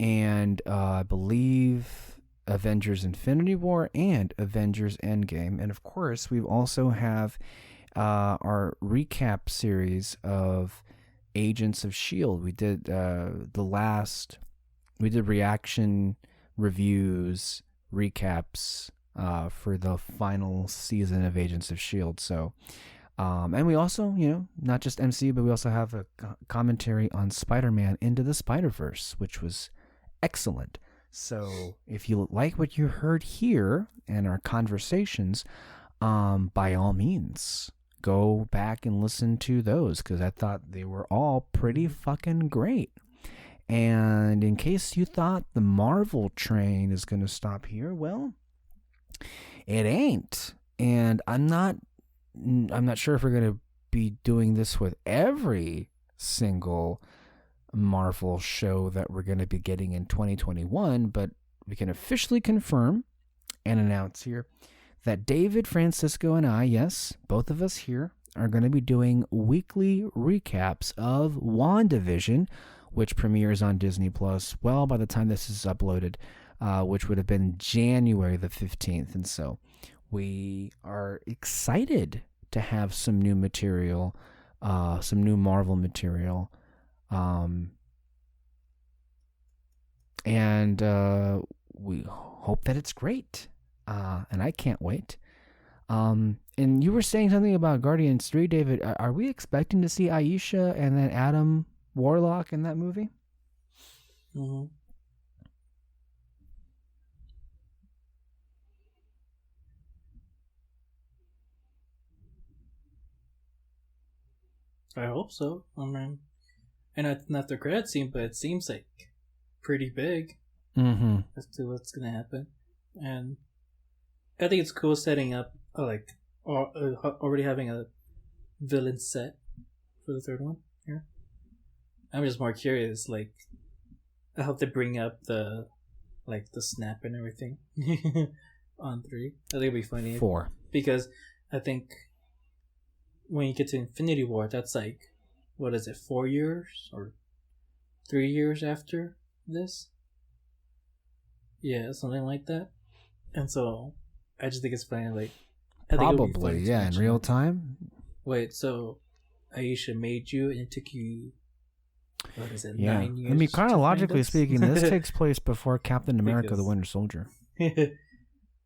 and I believe Avengers Infinity War and Avengers Endgame. And of course, we also have our recap series of Agents of S.H.I.E.L.D. We did we did reaction reviews, recaps for the final season of Agents of S.H.I.E.L.D. So, and we also, not just MCU, but we also have a commentary on Spider-Man Into the Spider-Verse, which was excellent. So if you like what you heard here and our conversations, by all means, go back and listen to those because I thought they were all pretty fucking great. And in case you thought the Marvel train is going to stop here, well, it ain't. And I'm not sure if we're going to be doing this with every single Marvel show that we're going to be getting in 2021, but we can officially confirm and announce here that David, Francisco, and I, yes, both of us here, are going to be doing weekly recaps of WandaVision, which premieres on Disney Plus, well, by the time this is uploaded, which would have been January the 15th. And so we are excited to have some new material, some new Marvel material. And we hope that it's great. And I can't wait. And you were saying something about Guardians 3, David. Are we expecting to see Aisha and then Adam Warlock in that movie? Mm-hmm. I hope so. I mean, and it's not the credit scene, but it seems like pretty big as to what's gonna happen. And I think it's cool setting up already having a villain set for the third one here. I'm just more curious, like, I hope they bring up the snap and everything on 3. I think it'd be funny. 4. Because I think when you get to Infinity War, that's like, what is it, 4 years or 3 years after this? Yeah, something like that. And so I just think it's funny, like, I think it would be Probably, funny to yeah, in mention, real like, time. wait, so Aisha made you and it took you, what is it, Yeah. 9 years? I mean, chronologically speaking, this takes takes place before Captain America the Winter Soldier.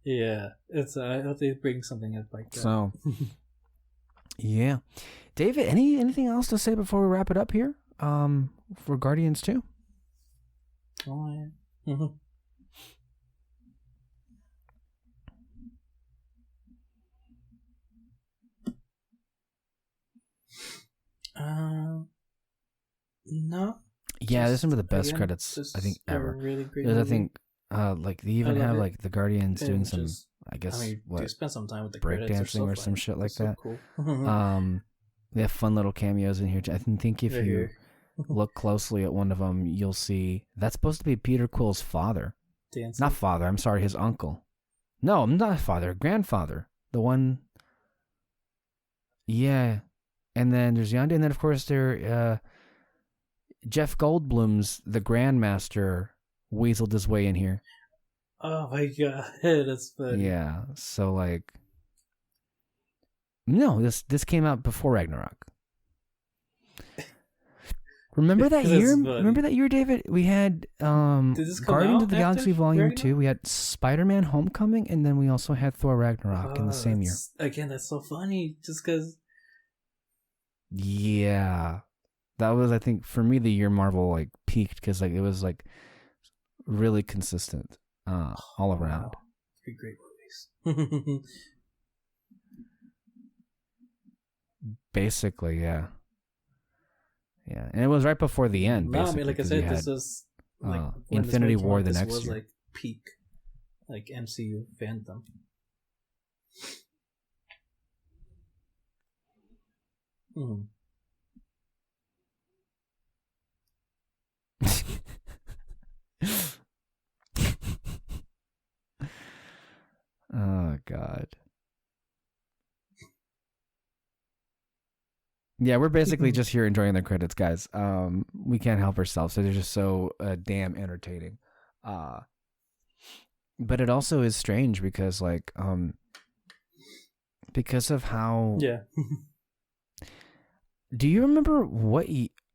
Yeah, it's I hope they bring something up like that. So, yeah. David, anything else to say before we wrap it up here? For Guardians 2? Oh, yeah. Mm-hmm. No. Yeah, this is some of the best credits I think ever. Really great Because I movie. think like they even have like the Guardians doing some, just, I guess, do spend some time with the breakdancing or some shit like that. Cool. They have fun little cameos in here. I think if you look closely at one of them, you'll see that's supposed to be Peter Quill's father. Dancing. Not father. I'm sorry, his uncle. No, not father. Grandfather. The one. Yeah, and then there's Yondu, and then of course there. Jeff Goldblum's the Grandmaster weaseled his way in here. Oh my god, that's funny. Yeah, so like, no, this came out before Ragnarok. Remember that year? Funny. Remember that year, David? We had Guardians of the Galaxy Vol.2. We had Spider-Man: Homecoming, and then we also had Thor: Ragnarok in the same year. Again, that's so funny. Just because. Yeah, that was, I think, for me the year Marvel like peaked because like it was like really consistent all around. Wow. 3 great movies. Basically, yeah. Yeah, and it was right before the end. No, I mean, like I said, this was like Infinity War the next year. Like peak, like MCU fandom. god. Yeah, we're basically just here enjoying the credits, guys. We can't help ourselves. So they're just so damn entertaining. But it also is strange because because of how. Yeah. Do you remember what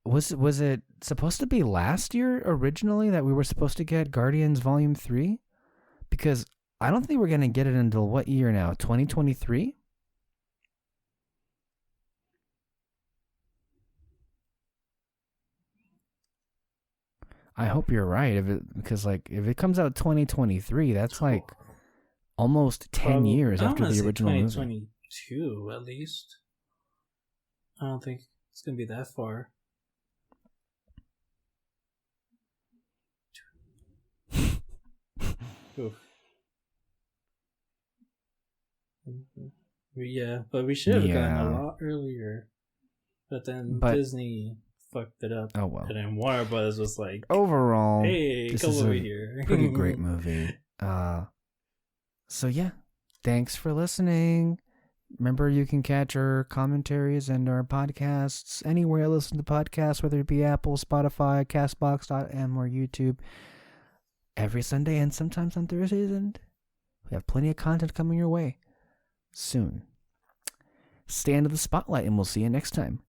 was it supposed to be last year originally that we were supposed to get Guardians Volume 3? Because I don't think we're going to get it until what year now? 2023? I hope you're right. Because if it comes out 2023, that's like almost 10 years after the original movie. 2022 at least. I don't think it's gonna be that far. Yeah, but we should have gotten a lot earlier. But then Disney fucked it up. Oh well. And then Warner Brothers was like, overall, hey, this come is over a here. pretty great movie. So yeah, thanks for listening. Remember, you can catch our commentaries and our podcasts anywhere you listen to podcasts, whether it be Apple, Spotify, Castbox.m, or YouTube, every Sunday and sometimes on Thursdays. And we have plenty of content coming your way soon. Stay under the spotlight, and we'll see you next time.